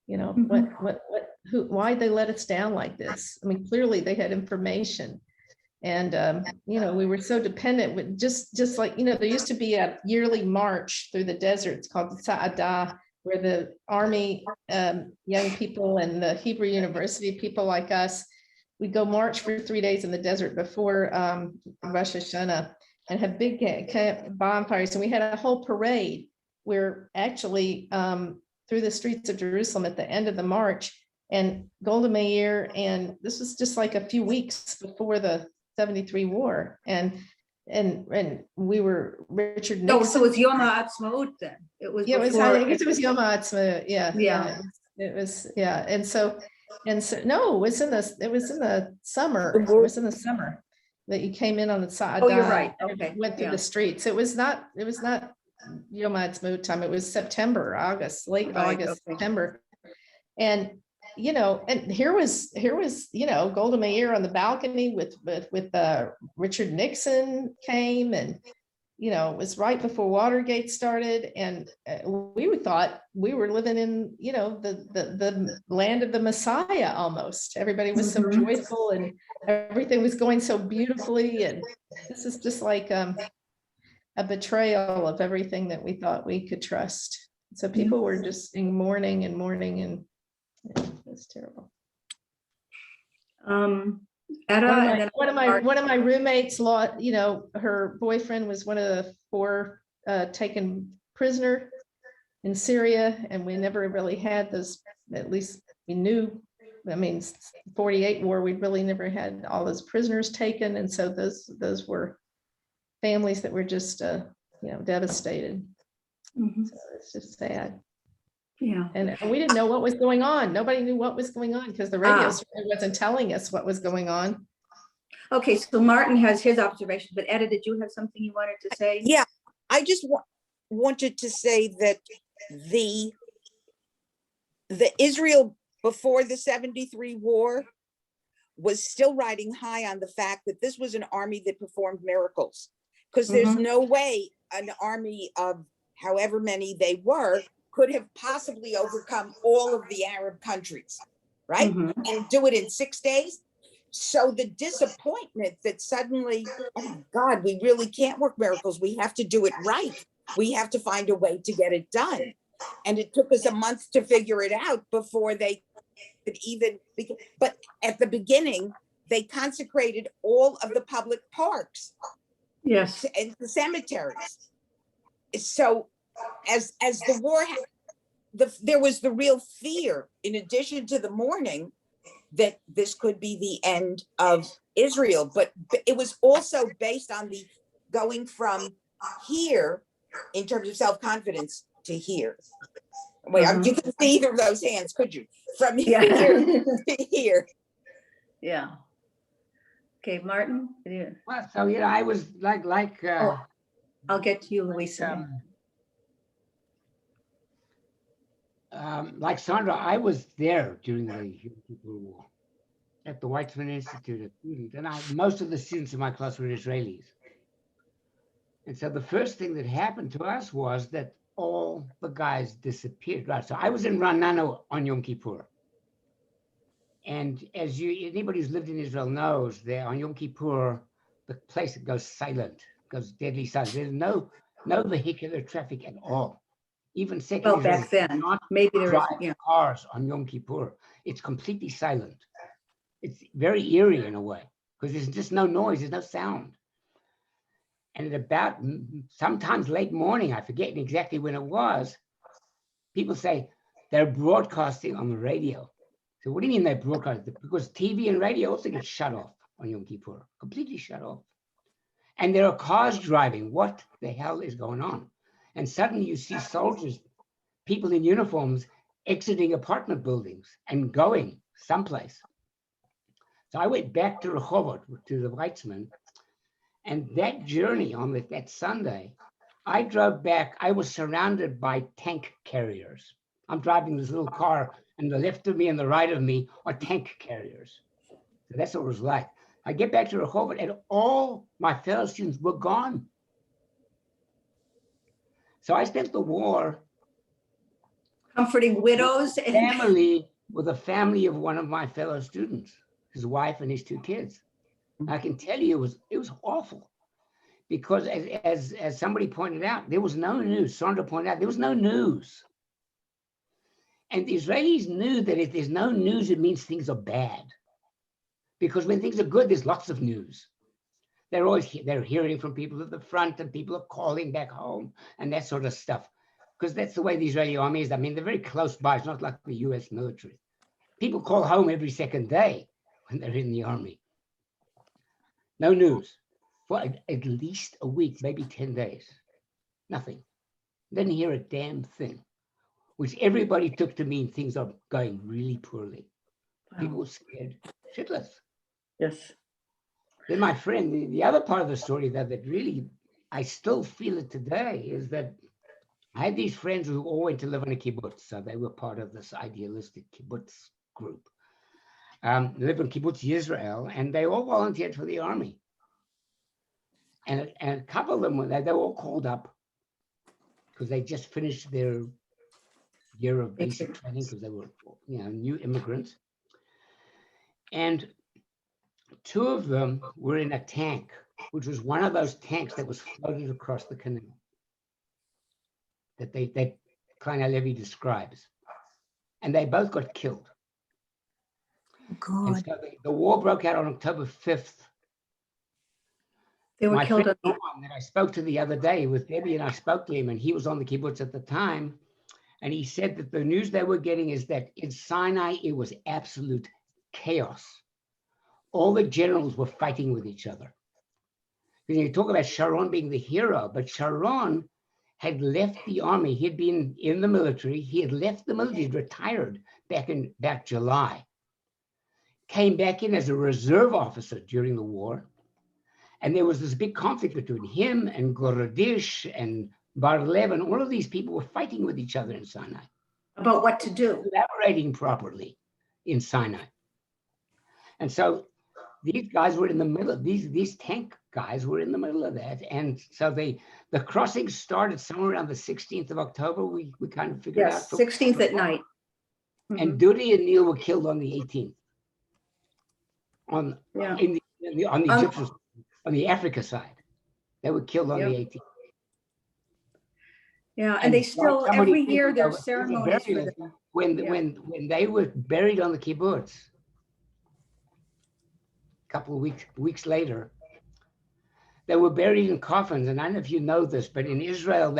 [SPEAKER 10] Why they let us down like this? I mean, clearly they had information. And we were so dependent with just like, there used to be a yearly march through the desert. It's called the Sa'adah, where the army young people and the Hebrew University people like us, we go march for 3 days in the desert before Rosh Hashanah and have big bonfires. And we had a whole parade where actually through the streets of Jerusalem at the end of the march, and Golda Meir, and this was just like a few weeks before the 73 war. And we were Richard Nixon.
[SPEAKER 6] No, so it's Yom HaAtzmaut then. It was
[SPEAKER 10] I
[SPEAKER 6] before.
[SPEAKER 10] guess it was Yom HaAtzmaut. Yeah. It was, yeah. And so no, it was in the summer. It was in the summer that you came in on the Sa'adah.
[SPEAKER 6] Oh, you're right. Okay.
[SPEAKER 10] Went through the streets. It was not Yom HaAtzmaut time. It was September, August, late August, September. And and here was Golda Meir on the balcony with Richard Nixon came, and it was right before Watergate started, and we thought we were living in the land of the Messiah almost. Everybody was so joyful and everything was going so beautifully, and this is just like a betrayal of everything that we thought we could trust. So people were just in mourning, and it's terrible. One of my roommates lost, her boyfriend was one of the 4 taken prisoner in Syria, and we never really had those, at least we knew, 48 war, we really never had all those prisoners taken. And so those were families that were just, devastated. So it's just sad.
[SPEAKER 6] Yeah.
[SPEAKER 10] And we didn't know what was going on. Nobody knew what was going on because the radio certainly wasn't telling us what was going on.
[SPEAKER 6] Okay, so Martin has his observation, but Etta, did you have something you wanted to say?
[SPEAKER 3] Yeah, I just wanted to say that the Israel before the 73 war was still riding high on the fact that this was an army that performed miracles. because there's no way an army of however many they were could have possibly overcome all of the Arab countries, right? And do it in 6 days. So the disappointment that suddenly, oh my God, we really can't work miracles. We have to do it right. We have to find a way to get it done. And it took us a month to figure it out before they could even begin. But at the beginning, they consecrated all of the public parks.
[SPEAKER 6] Yes.
[SPEAKER 3] And the cemeteries. So as the war, there was the real fear, in addition to the mourning, that this could be the end of Israel. But it was also based on the going from here in terms of self-confidence to here. Wait, you couldn't see either of those hands, could you? From here to here.
[SPEAKER 6] Yeah. Okay, Martin.
[SPEAKER 1] Well, so I was like.
[SPEAKER 6] I'll get to you, Louisa.
[SPEAKER 1] Like Sandra, I was there during the Yom Kippur War at the Weizmann Institute of Students, and most of the students in my class were Israelis. And so the first thing that happened to us was that all the guys disappeared. Right. So I was in Ra'anana on Yom Kippur. And as anybody who's lived in Israel knows, there on Yom Kippur, the place goes silent, goes deadly silent. There's no vehicular traffic at all. Even second
[SPEAKER 6] back then,
[SPEAKER 1] not
[SPEAKER 6] maybe there was
[SPEAKER 1] cars on Yom Kippur. It's completely silent. It's very eerie in a way because there's just no noise, there's no sound. And at about sometimes late morning, I forget exactly when it was, people say they're broadcasting on the radio. So what do you mean they broadcast? Because TV and radio also get shut off on Yom Kippur, completely shut off. And there are cars driving. What the hell is going on? And suddenly you see soldiers, people in uniforms, exiting apartment buildings and going someplace. So I went back to Rehovot, to the Weizmann, and that journey on that Sunday, I drove back. I was surrounded by tank carriers. I'm driving this little car, and the left of me and the right of me are tank carriers. So that's what it was like. I get back to Rehovot, and all my fellow students were gone. So I spent the war
[SPEAKER 6] comforting widows and
[SPEAKER 1] family with a family of one of my fellow students, his wife and his 2 kids. I can tell you it was awful because as somebody pointed out, there was no news. Sandra pointed out there was no news. And the Israelis knew that if there's no news, it means things are bad. Because when things are good, there's lots of news. They're hearing from people at the front and people are calling back home and that sort of stuff. Because that's the way the Israeli army is. I mean, they're very close by. It's not like the US military. People call home every second day when they're in the army. No news for at least a week, maybe 10 days. Nothing. Didn't hear a damn thing, which everybody took to mean things are going really poorly. Wow. People were scared shitless.
[SPEAKER 6] Yes.
[SPEAKER 1] Then my friend, the other part of the story that really, I still feel it today, is that I had these friends who all went to live in a kibbutz. So they were part of this idealistic kibbutz group. Live in kibbutz Yisrael, and they all volunteered for the army. And a couple of them, they were all called up because they just finished their year of basic training because they were, new immigrants. And 2 of them were in a tank, which was one of those tanks that was floated across the canal that Klein Levy describes. And they both got killed.
[SPEAKER 6] God.
[SPEAKER 1] And so the war broke out on October 5th.
[SPEAKER 6] They were
[SPEAKER 1] My
[SPEAKER 6] killed.
[SPEAKER 1] friend that I spoke to the other day with Debbie, and I spoke to him, and he was on the kibbutz at the time. And he said that the news they were getting is that in Sinai, it was absolute chaos. All the generals were fighting with each other. You talk about Sharon being the hero, but Sharon had left the army. He had been in the military. He had left the military, retired back July. Came back in as a reserve officer during the war. And there was this big conflict between him and Gorodish and Bar-Lev, and all of these people were fighting with each other in Sinai.
[SPEAKER 6] About what to do.
[SPEAKER 1] Collaborating properly in Sinai. And so these guys were in the middle of these tank guys were in the middle of that. And so the crossing started somewhere around the 16th of October. We kind of figured out.
[SPEAKER 6] Yes, 16th at night.
[SPEAKER 1] And
[SPEAKER 6] Mhm.
[SPEAKER 1] Dudi and Neil were killed on the 18th.
[SPEAKER 6] Yeah.
[SPEAKER 1] On the Egyptian, on the Africa side. They were killed on
[SPEAKER 6] Yep.
[SPEAKER 1] the 18th.
[SPEAKER 6] Yeah, and they still,
[SPEAKER 1] somebody
[SPEAKER 6] every year,
[SPEAKER 1] thinking of
[SPEAKER 6] there's
[SPEAKER 1] it,
[SPEAKER 6] ceremonies for
[SPEAKER 1] burials,
[SPEAKER 6] them.
[SPEAKER 1] when
[SPEAKER 6] Yeah.
[SPEAKER 1] when they were buried on the kibbutz, a couple of weeks later, they were buried in coffins. And I don't know if you know this, but in Israel,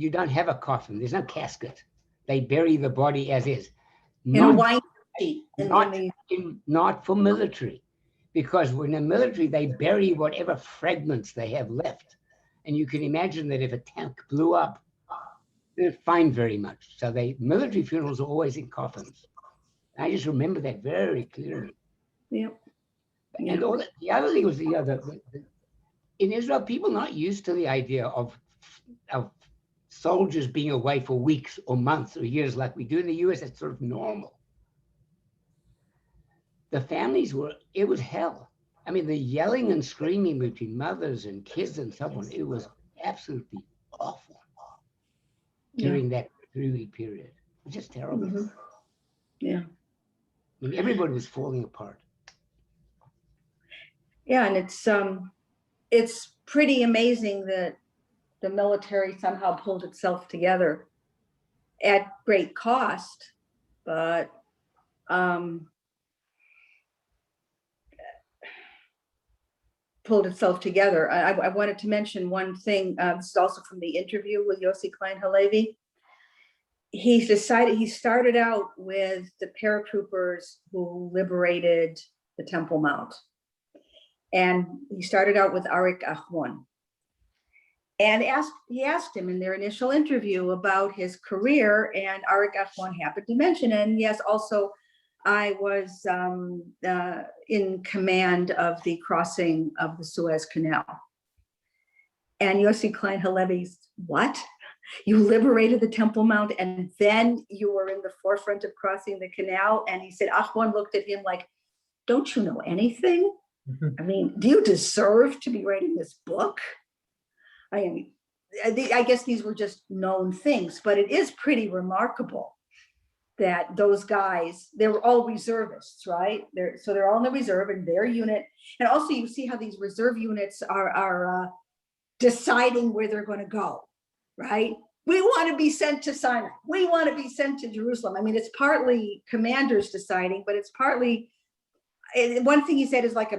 [SPEAKER 1] you don't have a coffin. There's no casket. They bury the body as is.
[SPEAKER 6] In a wine sheet.
[SPEAKER 1] Not for military, because when in the military, they bury whatever fragments they have left. And you can imagine that if a tank blew up, they didn't find very much. So military funerals are always in coffins. I just remember that very clearly.
[SPEAKER 6] Yep.
[SPEAKER 1] And the other thing was in Israel, people not used to the idea of soldiers being away for weeks or months or years like we do in the US. That's sort of normal. The families it was hell. I mean, the yelling and screaming between mothers and kids and so on, it was absolutely awful during that 3-week period. It was just terrible.
[SPEAKER 6] Mm-hmm. Yeah.
[SPEAKER 1] I mean, everybody was falling apart.
[SPEAKER 6] Yeah, and it's pretty amazing that the military somehow pulled itself together at great cost, but pulled itself together. I wanted to mention one thing. This is also from the interview with Yossi Klein Halevi. He started out with the paratroopers who liberated the Temple Mount. And he started out with Arik Achwan. And he asked him in their initial interview about his career, and Arik Achwan happened to mention, and yes, also I was in command of the crossing of the Suez Canal. And Yossi Klein Halevi's, what? You liberated the Temple Mount and then you were in the forefront of crossing the canal? And he said, Achwan looked at him like, don't you know anything? I mean, do you deserve to be writing this book? I mean, I guess these were just known things, but it is pretty remarkable that those guys, they were all reservists, right? So they're all in the reserve and their unit. And also you see how these reserve units are deciding where they're going to go, right? We want to be sent to Sinai. We want to be sent to Jerusalem. I mean, it's partly commanders deciding, but it's partly, one thing he said is like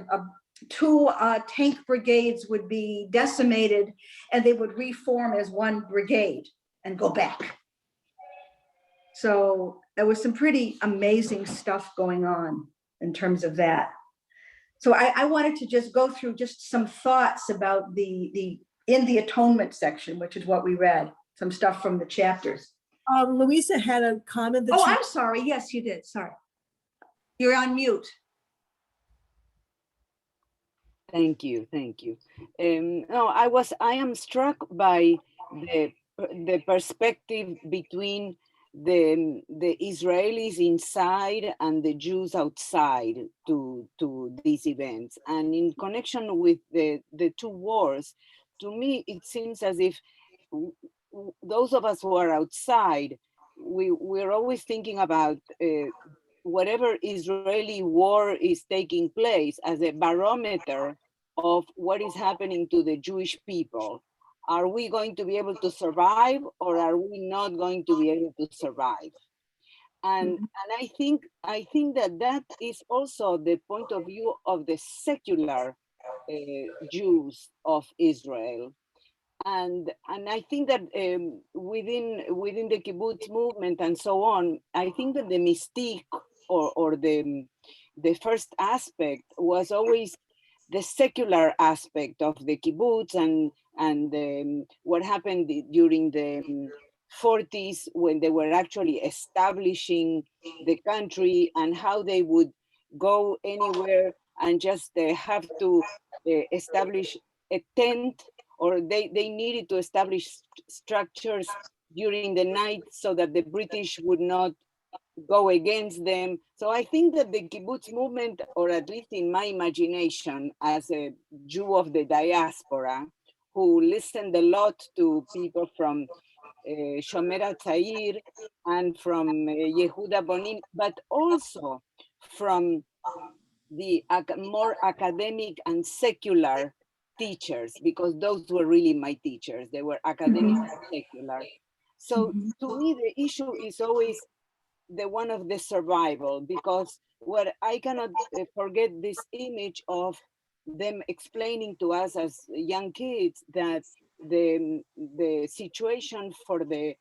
[SPEAKER 6] two tank brigades would be decimated and they would reform as one brigade and go back. So there was some pretty amazing stuff going on in terms of that. So I wanted to just go through just some thoughts about in the atonement section, which is what we read, some stuff from the chapters.
[SPEAKER 9] Louisa had a comment that
[SPEAKER 6] I'm sorry. Yes, you did. Sorry. You're on mute.
[SPEAKER 12] Thank you. No, I am struck by the perspective between the Israelis inside and the Jews outside to these events. And in connection with the two wars, to me, it seems as if those of us who are outside, we're always thinking about whatever Israeli war is taking place as a barometer of what is happening to the Jewish people. Are we going to be able to survive, or are we not going to be able to survive? And I think that is also the point of view of the secular Jews of Israel. And I think that within the kibbutz movement and so on, I think that the mystique or the first aspect was always the secular aspect of the kibbutz and what happened during the 40s when they were actually establishing the country, and how they would go anywhere and just have to establish a tent, or they needed to establish structures during the night so that the British would not go against them. So I think that the kibbutz movement, or at least in my imagination as a Jew of the diaspora, who listened a lot to people from Shomer HaTzair and from Yehuda Bonin, but also from the more academic and secular teachers, because those were really my teachers. They were academic and secular. So to me, the issue is always the one of the survival, because what I cannot forget this image of them explaining to us as young kids that the situation for the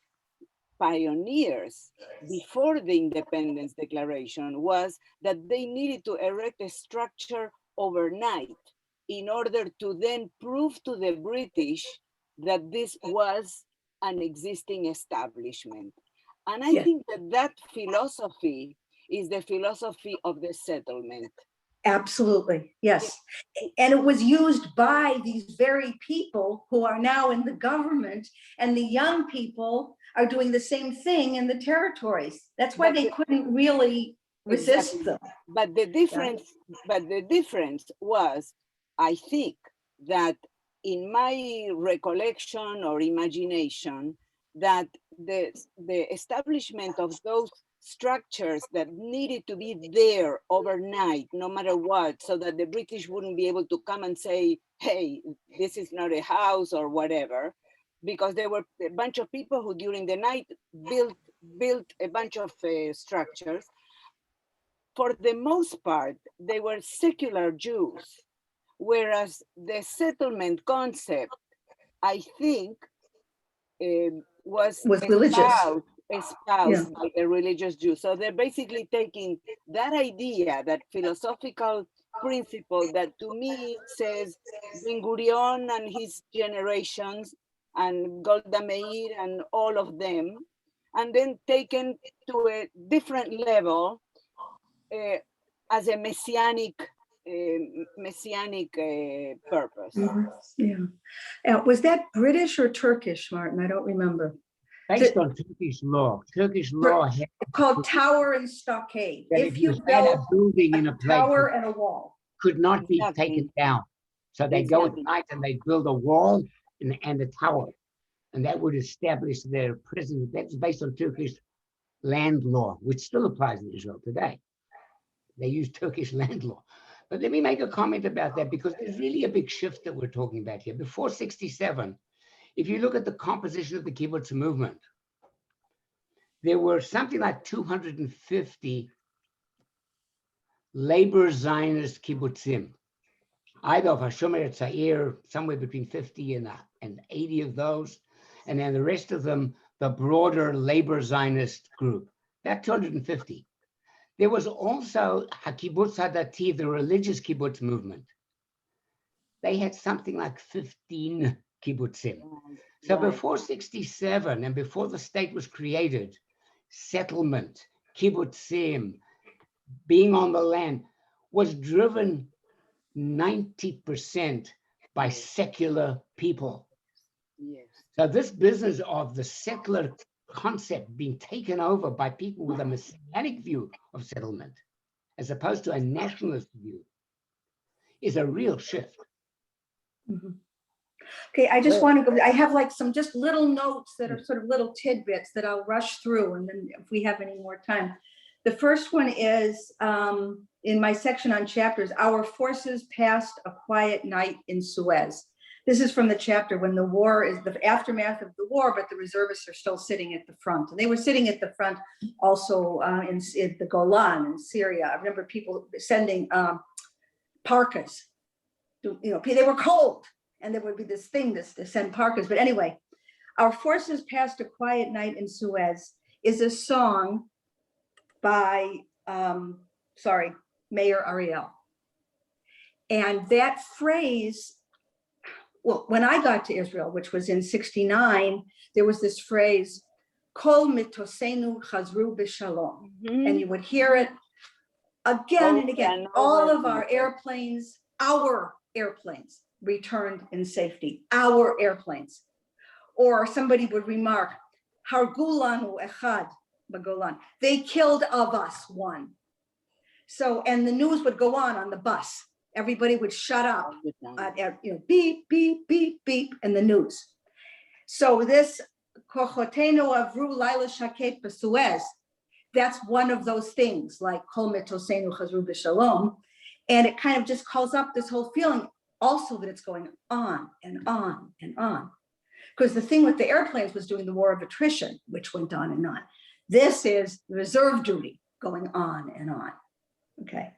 [SPEAKER 12] pioneers before the independence declaration was that they needed to erect a structure overnight in order to then prove to the British that this was an existing establishment. And I think that that philosophy is the philosophy of the settlement.
[SPEAKER 6] Absolutely, yes. And it was used by these very people who are now in the government, and the young people are doing the same thing in the territories. That's why they couldn't really resist them.
[SPEAKER 12] But the difference was, I think, that in my recollection or imagination, that the establishment of those structures that needed to be there overnight, no matter what, so that the British wouldn't be able to come and say, hey, this is not a house or whatever, because there were a bunch of people who during the night built a bunch of structures. For the most part, they were secular Jews, whereas the settlement concept, I think, was
[SPEAKER 6] religious.
[SPEAKER 12] Espoused by the religious Jews. So they're basically taking that idea, that philosophical principle that to me says Ben Gurion and his generations and Golda Meir and all of them, and then taken to a different level as a messianic purpose.
[SPEAKER 6] Was that British or Turkish, Martin? I don't remember.
[SPEAKER 1] Based on Turkish law. Turkish law had
[SPEAKER 6] called tower and stockade.
[SPEAKER 1] If you had a building in a place,
[SPEAKER 6] tower and a wall
[SPEAKER 1] could not be taken down. So they go at night and they build a wall and a tower, and that would establish their presence. That's based on Turkish land law, which still applies in Israel today. They use Turkish land law. But let me make a comment about that, because there's really a big shift that we're talking about here. Before 67, if you look at the composition of the kibbutz movement, there were something like 250 labor Zionist kibbutzim, either of Hashomer HaTzair, somewhere between 50 and 80 of those, and then the rest of them, the broader labor Zionist group, about 250. There was also HaKibbutz Hadati, the religious kibbutz movement. They had something like 15 kibbutzim. So before 67 and before the state was created, settlement, kibbutzim, being on the land was driven 90% by secular people.
[SPEAKER 12] Yes.
[SPEAKER 1] So this business of the secular concept being taken over by people with a messianic view of settlement, as opposed to a nationalist view, is a real shift.
[SPEAKER 6] Okay, I just want to go, I have like some just little notes that are sort of little tidbits that I'll rush through, and then if we have any more time. The first one is in my section on chapters, our forces passed a quiet night in Suez. This is from the chapter when the war is the aftermath of the war, but the reservists are still sitting at the front. And they were sitting at the front also in the Golan in Syria. I remember people sending parkas. You know, they were cold, and there would be this thing to send parkas. But anyway, our forces passed a quiet night in Suez is a song by, Mayor Ariel. And that phrase, well, when I got to Israel, which was in 69, there was this phrase, Kol mitosenu chazru b'shalom. And you would hear it again and again. All of our airplanes returned in safety, our airplanes. Or somebody would remark, Hargulanu echad Bagolan. They killed of us one. So, and the news would go on the bus. Everybody would shut up, beep, beep, beep, beep, in the news. So this Kochoteno Avru Laila Shaket B'Suez, that's one of those things, like Kol Metosenu Chazru B'Shalom. And it kind of just calls up this whole feeling also that it's going on and on and on. Because the thing with the airplanes was doing the war of attrition, which went on and on. This is reserve duty going on and on. Okay.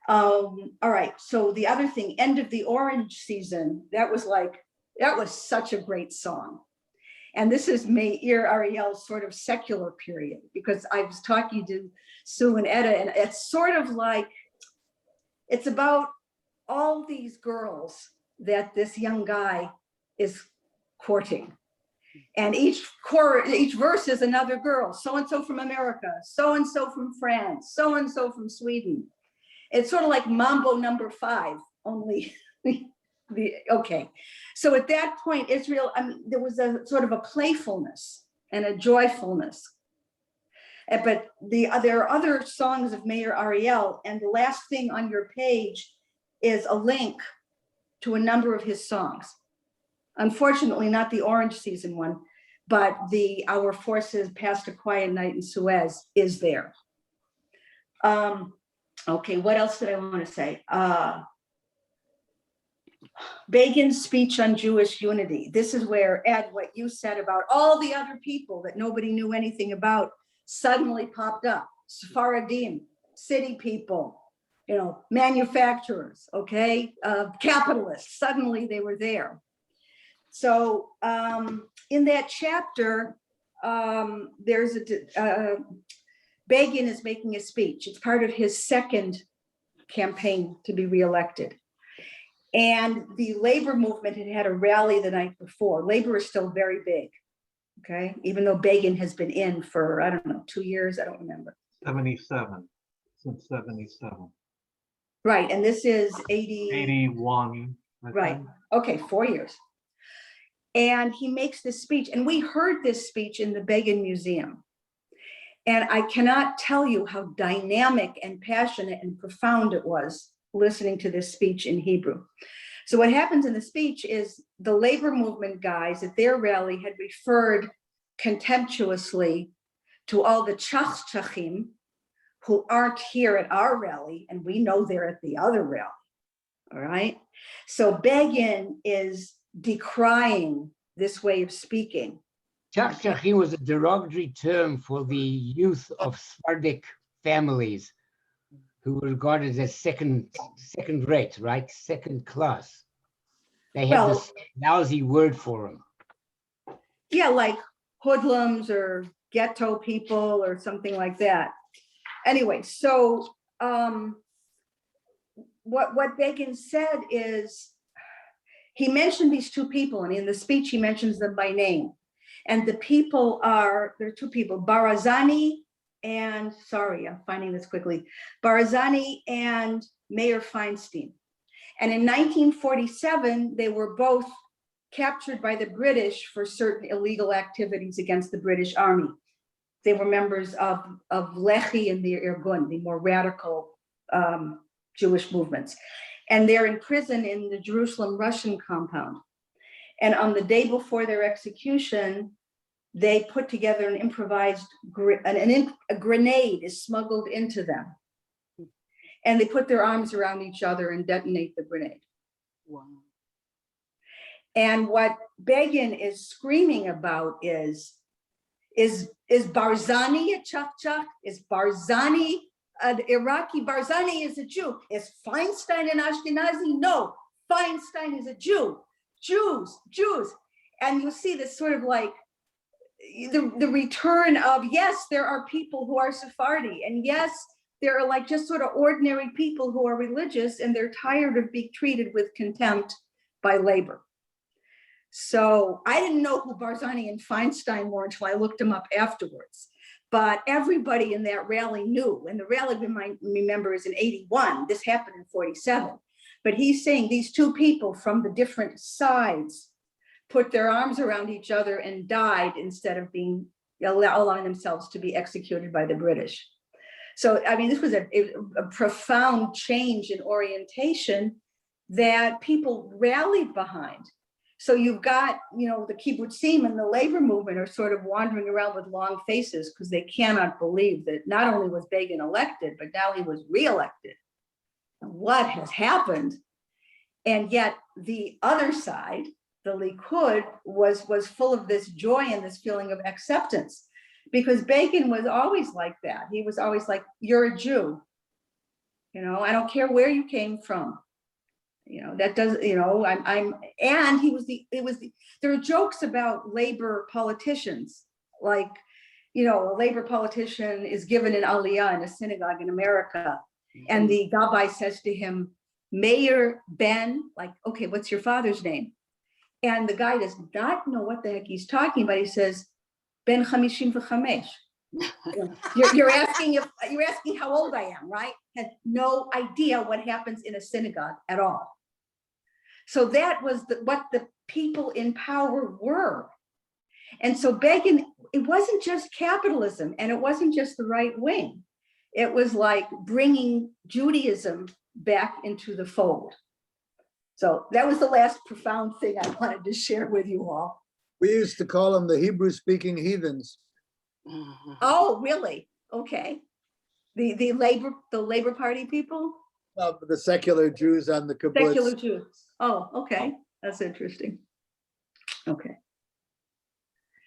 [SPEAKER 6] All right. So the other thing, End of the Orange Season, that was such a great song. And this is Meir Ariel's sort of secular period, because I was talking to Sue and Etta, and it's sort of like, it's about all these girls that this young guy is courting. And each verse is another girl, so-and-so from America, so-and-so from France, so-and-so from Sweden. It's sort of like Mambo number 5, only okay. So at that point, Israel, I mean, there was a sort of a playfulness and a joyfulness. But there are other songs of Meir Ariel, and the last thing on your page is a link to a number of his songs. Unfortunately, not the Orange Season one, but the Our Forces Past a Quiet Night in Suez is there. Okay, what else did I want to say? Begin's speech on Jewish unity. This is where, Ed, what you said about all the other people that nobody knew anything about suddenly popped up. Sephardim, city people, manufacturers, okay, capitalists, suddenly they were there. So in that chapter, there's Begin is making a speech. It's part of his second campaign to be reelected. And the labor movement had a rally the night before. Labor is still very big, okay? Even though Begin has been in for, I don't know, 2 years, I don't remember.
[SPEAKER 2] 77, since 77.
[SPEAKER 6] Right, and this is
[SPEAKER 2] 81.
[SPEAKER 6] Right, okay, 4 years. And he makes this speech, and we heard this speech in the Begin Museum. And I cannot tell you how dynamic and passionate and profound it was listening to this speech in Hebrew. So what happens in the speech is the labor movement guys at their rally had referred contemptuously to all the chachchachim who aren't here at our rally, and we know they're at the other rally, all right? So Begin is decrying this way of speaking.
[SPEAKER 1] Chachchachim was a derogatory term for the youth of Sephardic families who were regarded as second rate, right? Second class. They had this lousy word for them.
[SPEAKER 6] Yeah, like hoodlums or ghetto people or something like that. Anyway, so what Begin said is, he mentioned these two people, and in the speech he mentions them by name. And the people there are two people, Barazani and, sorry, I'm finding this quickly, Barazani and Mayor Feinstein. And in 1947, they were both captured by the British for certain illegal activities against the British Army. They were members of Lehi and the Irgun, the more radical Jewish movements. And they're in prison in the Jerusalem Russian compound. And on the day before their execution, they put together an improvised, a grenade is smuggled into them. And they put their arms around each other and detonate the grenade.
[SPEAKER 12] Wow.
[SPEAKER 6] And what Begin is screaming about is Barzani a Chachchach? Is Barzani an Iraqi? Barzani is a Jew. Is Feinstein an Ashkenazi? No, Feinstein is a Jew. Jews. And you see this sort of like the return of, yes, there are people who are Sephardi, and yes, there are like just sort of ordinary people who are religious, and they're tired of being treated with contempt by labor. So I didn't know who Barzani and Feinstein were until I looked them up afterwards. But everybody in that rally knew, and the rally, remember, is in 81. This happened in 47. But he's saying these two people from the different sides put their arms around each other and died instead of being allowing themselves to be executed by the British. So, I mean, this was a profound change in orientation that people rallied behind. So you've got, the kibbutzim and the labor movement are sort of wandering around with long faces because they cannot believe that not only was Begin elected, but now he was reelected. What has happened? And yet the other side, the Likud, was full of this joy and this feeling of acceptance, because Begin was always like that. He was always like, you're a Jew. I don't care where you came from. That does, and there are jokes about labor politicians, like, a labor politician is given an aliyah in a synagogue in America, and the gabbai says to him, Mayor Ben, like, okay, what's your father's name? And the guy does not know what the heck he's talking about. He says, Ben Chamishim v'chamesh. You're asking how old I am, right? Had no idea what happens in a synagogue at all. So that was what the people in power were. And so Begin, it wasn't just capitalism, and it wasn't just the right wing. It was like bringing Judaism back into the fold. So that was the last profound thing I wanted to share with you all.
[SPEAKER 7] We used to call them the Hebrew-speaking heathens.
[SPEAKER 6] Oh, really? Okay. The Labor Party people?
[SPEAKER 7] The secular Jews on the kibbutz.
[SPEAKER 6] Secular Jews. Oh, okay. That's interesting. Okay.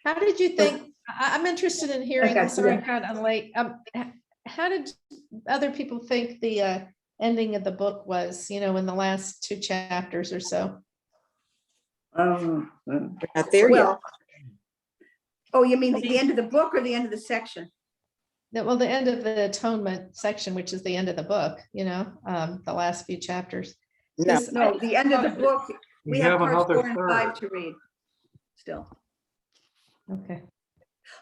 [SPEAKER 10] How did you think, I'm interested in hearing,
[SPEAKER 6] Okay,
[SPEAKER 10] I'm sorry,
[SPEAKER 6] yeah.
[SPEAKER 10] I got on late. How did other people think the ending of the book was, in the last 2 chapters or so?
[SPEAKER 3] Not there yet.
[SPEAKER 6] Oh, you mean the end of the book or the end of the section?
[SPEAKER 10] Well, the end of the atonement section, which is the end of the book, the last few chapters.
[SPEAKER 6] No, the end of the book, we have parts
[SPEAKER 2] another
[SPEAKER 6] 4 and
[SPEAKER 2] third.
[SPEAKER 6] 5 to read still.
[SPEAKER 10] Okay.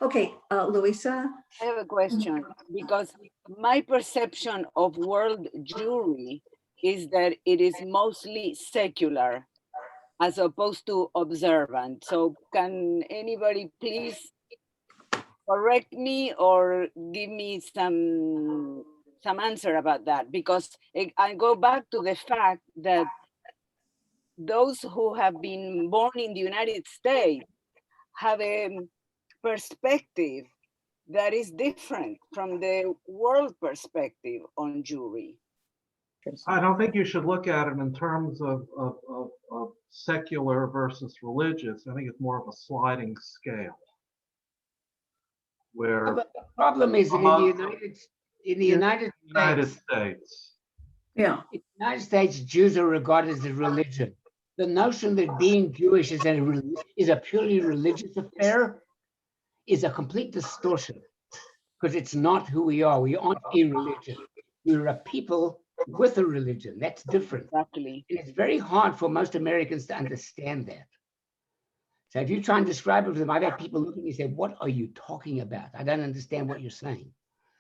[SPEAKER 6] Okay, Louisa?
[SPEAKER 12] I have a question, because my perception of world Jewry is that it is mostly secular as opposed to observant. So can anybody please correct me or give me some answer about that? Because I go back to the fact that those who have been born in the United States have a perspective that is different from the world perspective on Jewry.
[SPEAKER 2] I don't think you should look at it in terms of secular versus religious. I think it's more of a sliding scale. Where
[SPEAKER 1] But the problem is that in the United
[SPEAKER 2] States.
[SPEAKER 6] Yeah.
[SPEAKER 1] In the United States, Jews are regarded as a religion. The notion that being Jewish is a purely religious affair is a complete distortion, because it's not who we are. We aren't a religion. We're a people with a religion. That's different.
[SPEAKER 12] Exactly.
[SPEAKER 1] And it's very hard for most Americans to understand that. So if you try and describe it to them, I've had people look at me and say, what are you talking about? I don't understand what you're saying.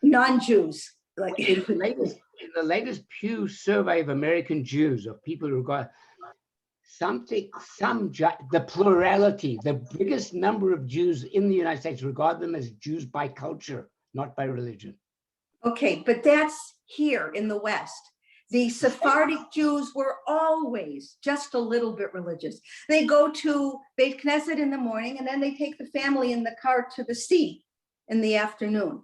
[SPEAKER 6] Non-Jews.
[SPEAKER 1] In the latest Pew survey of American Jews, of people who regard the plurality, the biggest number of Jews in the United States regard them as Jews by culture, not by religion.
[SPEAKER 6] Okay, but that's here in the West. The Sephardic Jews were always just a little bit religious. They go to Beit Knesset in the morning, and then they take the family in the car to the sea in the afternoon.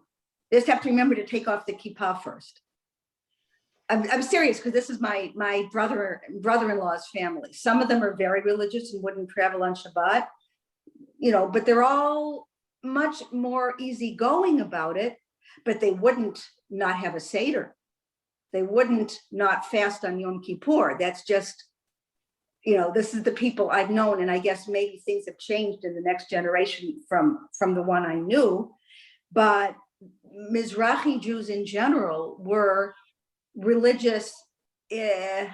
[SPEAKER 6] They just have to remember to take off the kippah first. I'm serious, because this is my brother-in-law's family. Some of them are very religious and wouldn't travel on Shabbat, but they're all much more easygoing about it, but they wouldn't not have a Seder. They wouldn't not fast on Yom Kippur. That's just, this is the people I've known, and I guess maybe things have changed in the next generation from the one I knew, but Mizrahi Jews in general were religious in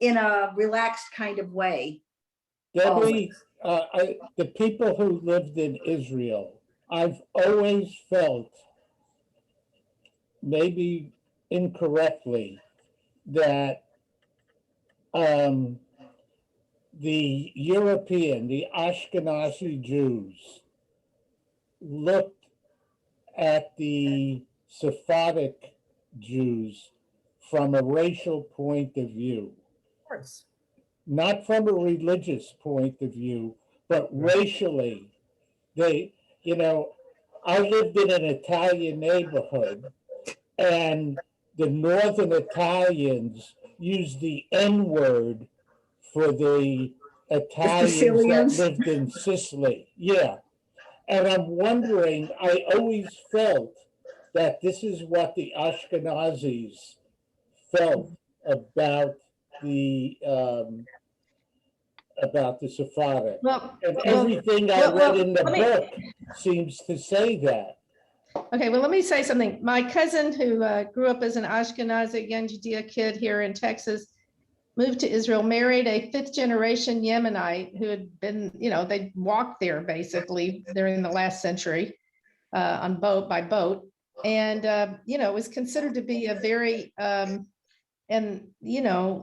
[SPEAKER 6] a relaxed kind of way.
[SPEAKER 5] Debbie, the people who lived in Israel, I've always felt, maybe incorrectly, that the European, the Ashkenazi Jews looked at the Sephardic Jews from a racial point of view,
[SPEAKER 9] Of course.
[SPEAKER 5] not from a religious point of view, but racially. They, you know, I lived in an Italian neighborhood, and the Northern Italians used the N-word for the Italians that
[SPEAKER 6] Sicilians.
[SPEAKER 5] lived in Sicily. Yeah. And I'm wondering, I always felt that this is what the Ashkenazis felt the um, about the Sephardic.
[SPEAKER 10] Well,
[SPEAKER 5] And
[SPEAKER 10] well,
[SPEAKER 5] everything I
[SPEAKER 10] well,
[SPEAKER 5] read in the
[SPEAKER 10] let me-
[SPEAKER 5] book seems to say that.
[SPEAKER 10] Okay, well, let me say something. My cousin who grew up as an Ashkenazi young Judea kid here in Texas, moved to Israel, married a fifth generation Yemenite who had been, they walked there basically during the last century by boat. And, was considered to be a very, and he,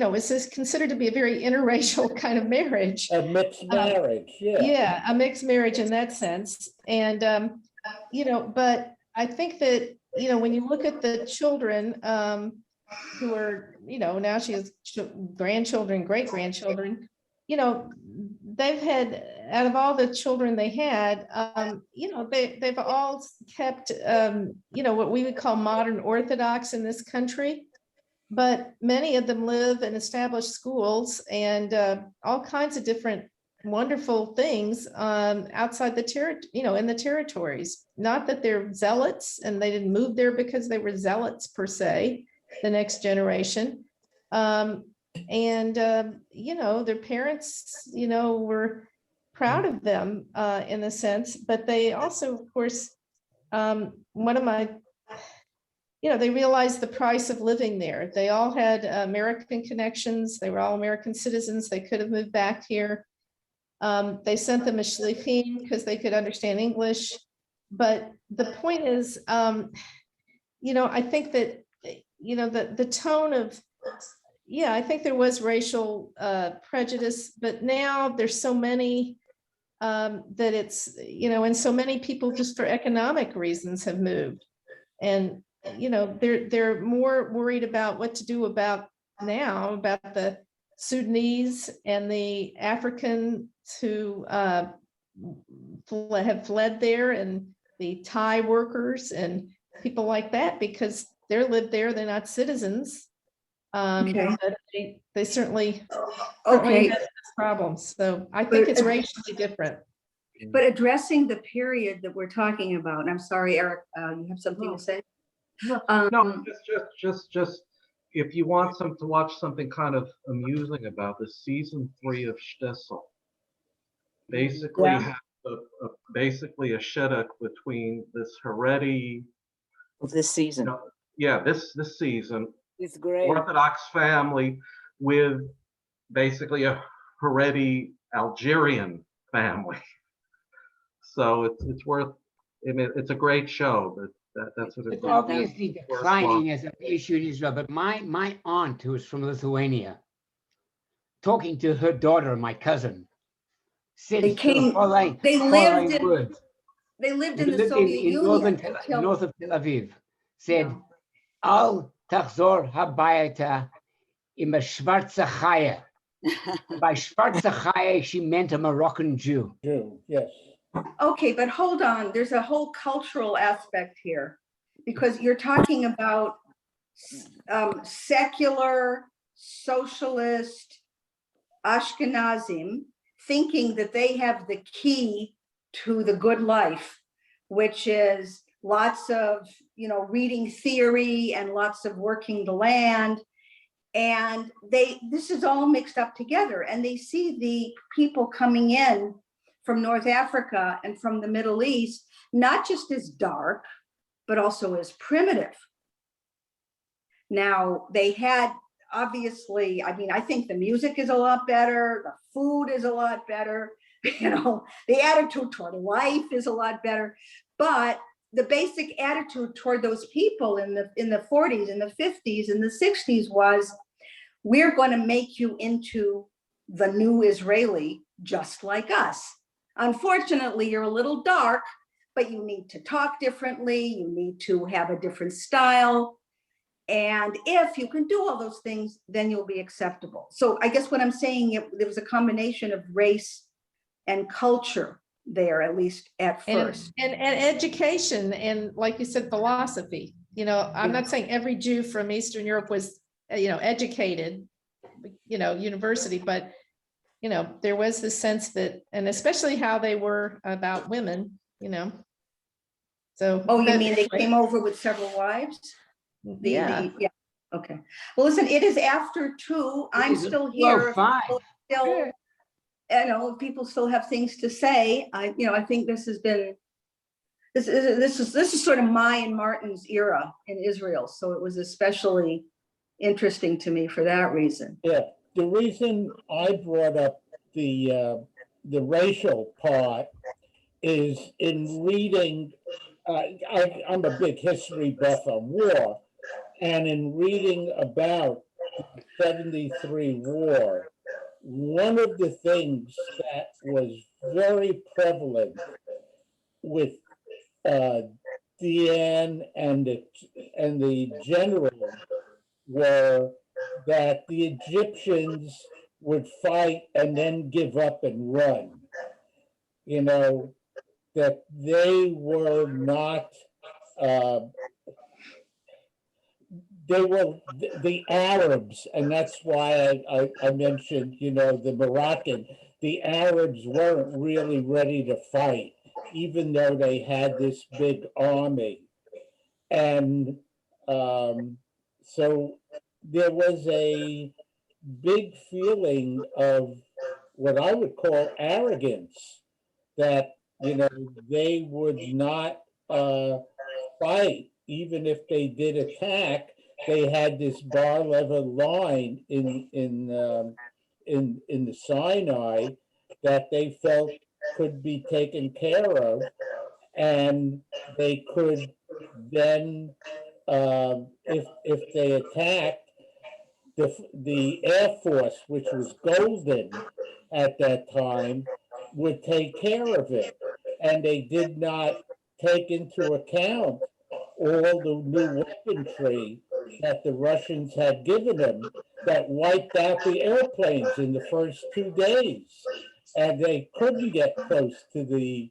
[SPEAKER 10] was just considered to be a very interracial kind of marriage.
[SPEAKER 5] A mixed marriage, yeah.
[SPEAKER 10] Yeah, a mixed marriage in that sense. And, but I think that, when you look at the children who are, now she has grandchildren, great grandchildren, they've had, out of all the children they had, they've all kept, what we would call modern Orthodox in this country. But many of them live in established schools and all kinds of different wonderful things outside the in the territories. Not that they're zealots and they didn't move there because they were zealots per se, the next generation. Their parents, were proud of them in a sense, but they also, of course, they realized the price of living there. They all had American connections. They were all American citizens. They could have moved back here. They sent them a shlichim because they could understand English. But the point is, I think that, the tone of, I think there was racial prejudice, but now there's so many that it's, and so many people just for economic reasons have moved. And, they're more worried about what to do about the Sudanese and the Africans who have fled there, and the Thai workers and people like that, because they're lived there, they're not citizens.
[SPEAKER 6] Okay.
[SPEAKER 10] But they certainly
[SPEAKER 6] Okay,
[SPEAKER 10] have problems. So I think it's racially different.
[SPEAKER 6] but addressing the period that we're talking about, and I'm sorry, Eric, you have something to say?
[SPEAKER 2] No, just if you want to watch something kind of amusing about this, season 3 of Stessel basically has basically a shidduch between this Haredi
[SPEAKER 13] Of this season.
[SPEAKER 2] this season
[SPEAKER 12] It's great.
[SPEAKER 2] Orthodox family with basically a Haredi Algerian family. So it's worth. I mean, it's a great show, but that's what
[SPEAKER 1] It's obviously declining as an issue in Israel. But my aunt, who is from Lithuania, talking to her daughter, my cousin, said
[SPEAKER 6] They came-
[SPEAKER 1] following
[SPEAKER 6] they lived in-
[SPEAKER 1] words.
[SPEAKER 6] They lived
[SPEAKER 1] They
[SPEAKER 6] in the
[SPEAKER 1] lived
[SPEAKER 6] Soviet
[SPEAKER 1] in
[SPEAKER 6] Union.
[SPEAKER 1] north of Tel Aviv. Said, Al tachzor habayata im schwarze chaya. By schwarze chaya, she meant a Moroccan Jew.
[SPEAKER 5] Jew, yes.
[SPEAKER 6] Okay, but hold on, there's a whole cultural aspect here, because you're talking about secular, socialist Ashkenazim thinking that they have the key to the good life, which is lots of, reading theory and lots of working the land. And this is all mixed up together, and they see the people coming in from North Africa and from the Middle East, not just as dark, but also as primitive. Now, they had, obviously, I think the music is a lot better, the food is a lot better, the attitude toward life is a lot better, but the basic attitude toward those people in the 40s, in the 50s, in the 60s was, we're going to make you into the new Israeli, just like us. Unfortunately, you're a little dark, but you need to talk differently. You need to have a different style. And if you can do all those things, then you'll be acceptable. So I guess what I'm saying, there was a combination of race and culture there, at least at first.
[SPEAKER 10] And education, and like you said, philosophy. I'm not saying every Jew from Eastern Europe was, educated, university, but, there was this sense that, and especially how they were about women, So.
[SPEAKER 6] Oh, you mean they came over with several wives?
[SPEAKER 10] Yeah.
[SPEAKER 6] Yeah. Okay. Well, listen, it is after 2. I'm still here.
[SPEAKER 1] Fine.
[SPEAKER 6] Still, people still have things to say. I think this has been, this is sort of my and Martin's era in Israel. So it was especially interesting to me for that reason.
[SPEAKER 5] Yeah, the reason I brought up the racial part is in reading. I'm a big history buff on war, and in reading about the 73 war, one of the things that was very prevalent with Deanne and the general were that the Egyptians would fight and then give up and run. That they were not, they were the Arabs, and that's why I mentioned, the Moroccan. The Arabs weren't really ready to fight, even though they had this big army. And so there was a big feeling of what I would call arrogance, that they would not fight, even if they did attack. They had this bar level line in the Sinai that they felt could be taken care of, and they could then, if they attacked, the Air Force, which was golden at that time, would take care of it. And they did not take into account all the new weaponry that the Russians had given them that wiped out the airplanes in the first 2 days. And they couldn't get close to the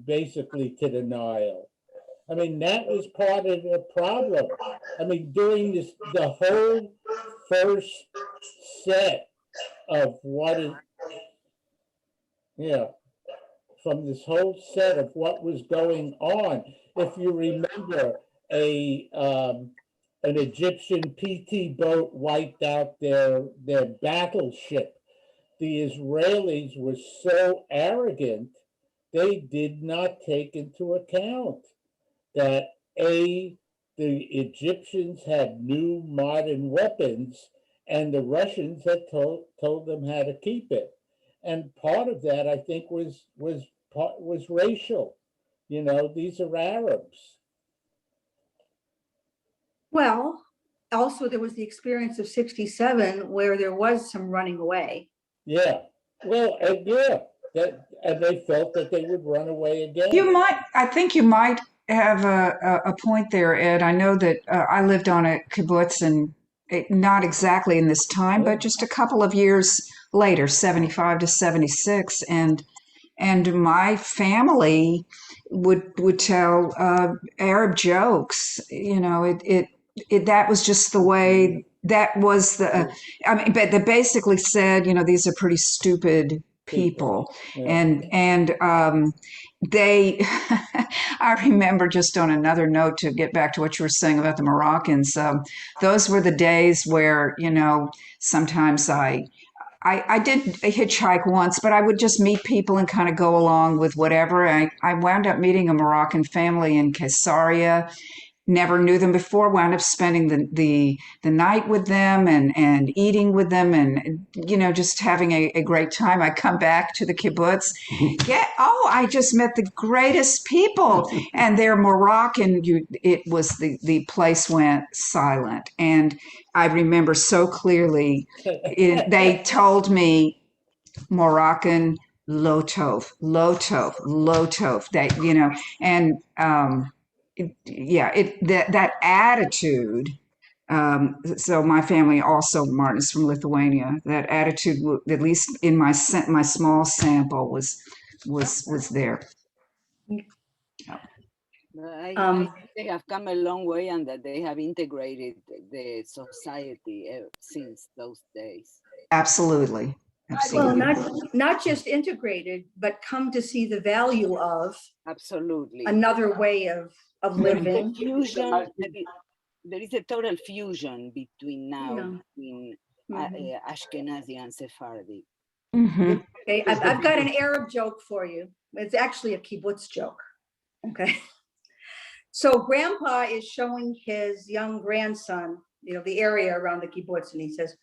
[SPEAKER 5] basically to the Nile. I mean, that was part of the problem. I mean, during the whole first set of from this whole set of what was going on, if you remember, an Egyptian PT boat wiped out their battleship. The Israelis were so arrogant, they did not take into account that the Egyptians had new modern weapons, and the Russians had told them how to keep it. And part of that, I think, was racial. These are Arabs.
[SPEAKER 6] Well, also there was the experience of 67 where there was some running away.
[SPEAKER 5] Yeah. Well, and they felt that they would run away again.
[SPEAKER 4] I think you might have a point there, Ed. I know that I lived on a kibbutz, and not exactly in this time, but just a couple of years later, 75 to 76. And my family would tell Arab jokes. That was just the way. That was but they basically said, these are pretty stupid people.
[SPEAKER 5] Yeah.
[SPEAKER 4] And they, I remember, just on another note, to get back to what you were saying about the Moroccans, those were the days where, sometimes I did hitchhike once, but I would just meet people and kind of go along with whatever. I wound up meeting a Moroccan family in Caesarea. Never knew them before, wound up spending the night with them and eating with them, and just having a great time. I come back to the kibbutz. I just met the greatest people, and they're Moroccan. The place went silent, and I remember so clearly. They told me Moroccan low tov, low tov, low tov. That, you know, and that attitude. So my family also, Martin, is from Lithuania. That attitude, at least in my small sample, was there.
[SPEAKER 12] I
[SPEAKER 6] Um,
[SPEAKER 12] think they have come a long way and that they have integrated the society since those days.
[SPEAKER 4] Absolutely,
[SPEAKER 6] well,
[SPEAKER 4] absolutely.
[SPEAKER 6] not just integrated, but come to see the value of
[SPEAKER 12] Absolutely.
[SPEAKER 6] another way of living.
[SPEAKER 12] Fusion. There is a total fusion between now,
[SPEAKER 6] Yeah.
[SPEAKER 12] between
[SPEAKER 6] Mhm.
[SPEAKER 12] Ashkenazi and Sephardi.
[SPEAKER 4] Mhm.
[SPEAKER 6] Okay, I've got an Arab joke for you. It's actually a kibbutz joke. Okay. So grandpa is showing his young grandson, you know, the area around the kibbutz, and he says,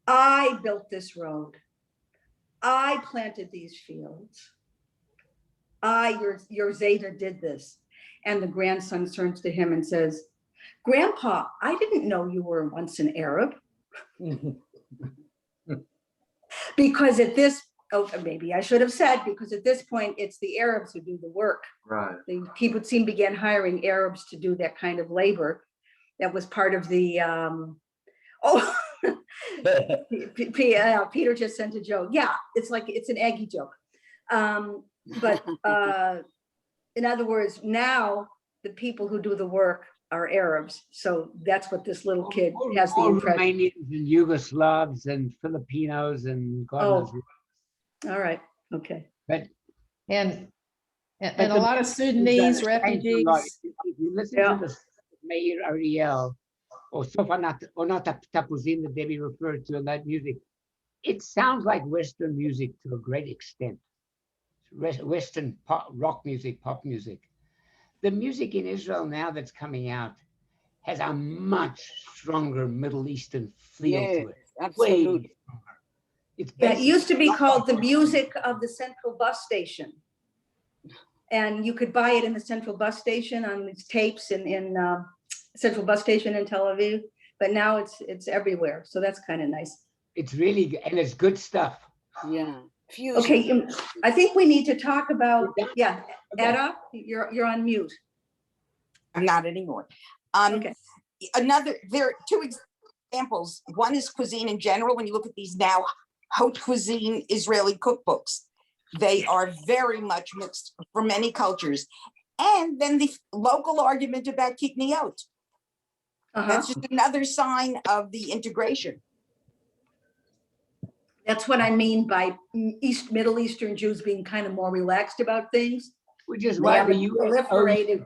[SPEAKER 6] I built this road. I planted these fields. Your Zeta did this. And the grandson turns to him and says, Grandpa, I didn't know you were once an Arab. Because at this, maybe I should have said, because at this point, it's the Arabs who do the work.
[SPEAKER 2] Right.
[SPEAKER 6] The kibbutzim began hiring Arabs to do that kind of labor. That was part of the, Peter just sent a joke. Yeah, it's like, it's an Aggie joke. But in other words, now the people who do the work are Arabs. So that's what this little kid has the impression.
[SPEAKER 1] Romanians and Yugoslavs and Filipinos and God knows who.
[SPEAKER 6] All right, okay.
[SPEAKER 1] But
[SPEAKER 10] And
[SPEAKER 1] but
[SPEAKER 10] a lot of Sudanese refugees.
[SPEAKER 1] If you listen to the Meir Ariel or Sofanat or not Tapuzin that Debbie referred to in that music, it sounds like Western music to a great extent. Western rock music, pop music. The music in Israel now that's coming out has a much stronger Middle Eastern feel to it.
[SPEAKER 12] Absolutely.
[SPEAKER 6] It used to be called the music of the central bus station. And you could buy it in the central bus station on these tapes in central bus station in Tel Aviv. But now it's everywhere. So that's kind of nice.
[SPEAKER 1] It's really good, and it's good stuff.
[SPEAKER 12] Yeah. Fusion.
[SPEAKER 6] Okay, I think we need to talk about, Etta, you're on mute.
[SPEAKER 3] I'm not anymore.
[SPEAKER 6] Okay.
[SPEAKER 3] There are two examples. One is cuisine in general. When you look at these now haute cuisine Israeli cookbooks, they are very much mixed from many cultures. And then the local argument about kikniot. That's just another sign of the integration.
[SPEAKER 6] That's what I mean by Middle Eastern Jews being kind of more relaxed about things.
[SPEAKER 1] Which is
[SPEAKER 6] They
[SPEAKER 1] why
[SPEAKER 6] haven't
[SPEAKER 1] the
[SPEAKER 6] proliferated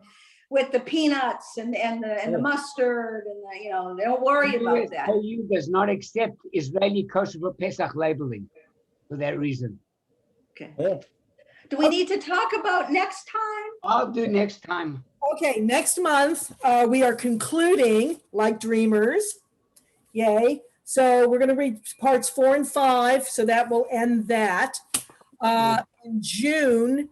[SPEAKER 6] with the peanuts and the mustard and they don't worry about that.
[SPEAKER 1] OU does not accept Israeli kosher for Pesach labeling for that reason.
[SPEAKER 6] Okay. Do we need to talk about next time?
[SPEAKER 1] I'll do next time.
[SPEAKER 9] Okay, next month, we are concluding Like Dreamers. Yay. So we're going to read parts 4 and 5. So that will end that. In June,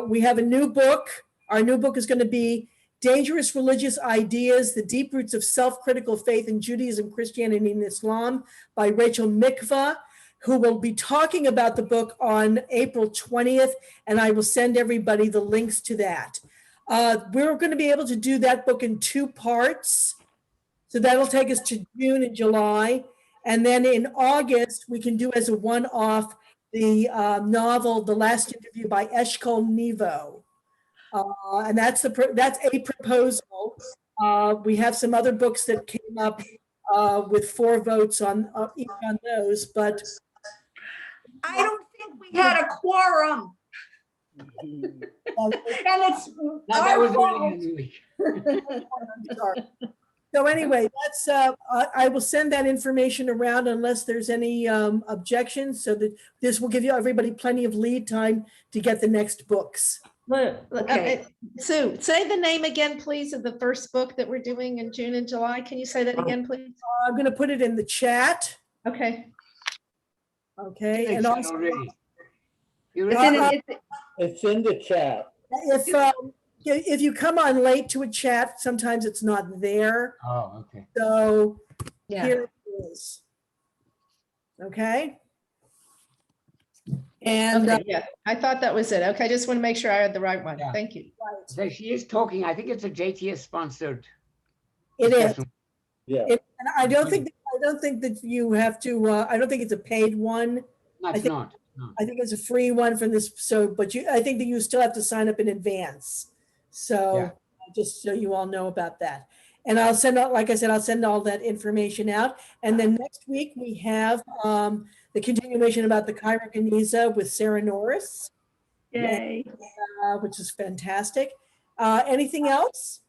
[SPEAKER 9] we have a new book. Our new book is going to be Dangerous Religious Ideas, The Deep Roots of Self-Critical Faith in Judaism, Christianity, and Islam by Rachel Mikva, who will be talking about the book on April 20th. And I will send everybody the links to that. We're going to be able to do that book in 2 parts. So that'll take us to June and July. And then in August, we can do as a one-off the novel, The Last Interview by Eshkol Nevo. And that's a proposal. We have some other books that came up with 4 votes on each on those, but
[SPEAKER 6] I don't think we had a quorum. And it's our fault.
[SPEAKER 9] So anyway, that's I will send that information around unless there's any objections, so that this will give you everybody plenty of lead time to get the next books.
[SPEAKER 10] Okay. Sue, say the name again, please, of the first book that we're doing in June and July. Can you say that again, please?
[SPEAKER 9] I'm going to put it in the chat.
[SPEAKER 10] Okay.
[SPEAKER 9] Okay. And also,
[SPEAKER 5] It's in the chat.
[SPEAKER 9] if you come on late to a chat, sometimes it's not there.
[SPEAKER 1] Oh, okay.
[SPEAKER 9] So here it is. Okay. And
[SPEAKER 10] Okay, yeah, I thought that was it. Okay, I just want to make sure I had the right one.
[SPEAKER 1] Yeah.
[SPEAKER 10] Thank you.
[SPEAKER 1] So she is talking, I think it's a JTS sponsored.
[SPEAKER 9] it is.
[SPEAKER 1] discussion.
[SPEAKER 5] Yeah,
[SPEAKER 9] And I don't think that you have to, I don't think it's a paid one.
[SPEAKER 1] No,
[SPEAKER 9] I
[SPEAKER 1] it's
[SPEAKER 9] think-
[SPEAKER 1] not. No.
[SPEAKER 9] I think it's a free one from this, so, but I think that you still have to sign up in advance. So
[SPEAKER 1] Yeah.
[SPEAKER 9] just so you all know about that. And I'll send out, like I said, I'll send all that information out. And then next week we have the continuation about the chirokinesia with Sarah Norris,
[SPEAKER 6] Yay.
[SPEAKER 9] which is fantastic. Anything else?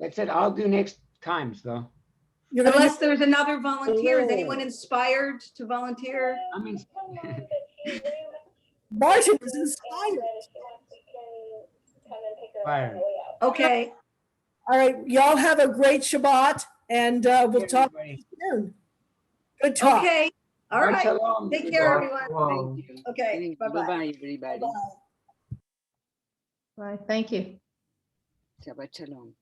[SPEAKER 1] That's it. I'll do next times though.
[SPEAKER 9] You're gonna
[SPEAKER 6] Unless there's another volunteer, is
[SPEAKER 9] Oh.
[SPEAKER 6] anyone inspired to volunteer?
[SPEAKER 1] I mean,
[SPEAKER 9] Martin is inspired.
[SPEAKER 1] fire.
[SPEAKER 6] Okay,
[SPEAKER 9] All right, y'all have a great Shabbat, and we'll talk
[SPEAKER 1] Everybody.
[SPEAKER 9] soon. Good talk.
[SPEAKER 6] okay, all right.
[SPEAKER 1] Shalom.
[SPEAKER 6] Take care,
[SPEAKER 1] Goodbye.
[SPEAKER 6] everyone.
[SPEAKER 12] Thank you.
[SPEAKER 6] Okay,
[SPEAKER 12] Thank you.
[SPEAKER 6] bye-bye.
[SPEAKER 12] Bye-bye, everybody.
[SPEAKER 9] Bye.
[SPEAKER 10] Bye, thank you.
[SPEAKER 12] Shabbat shalom.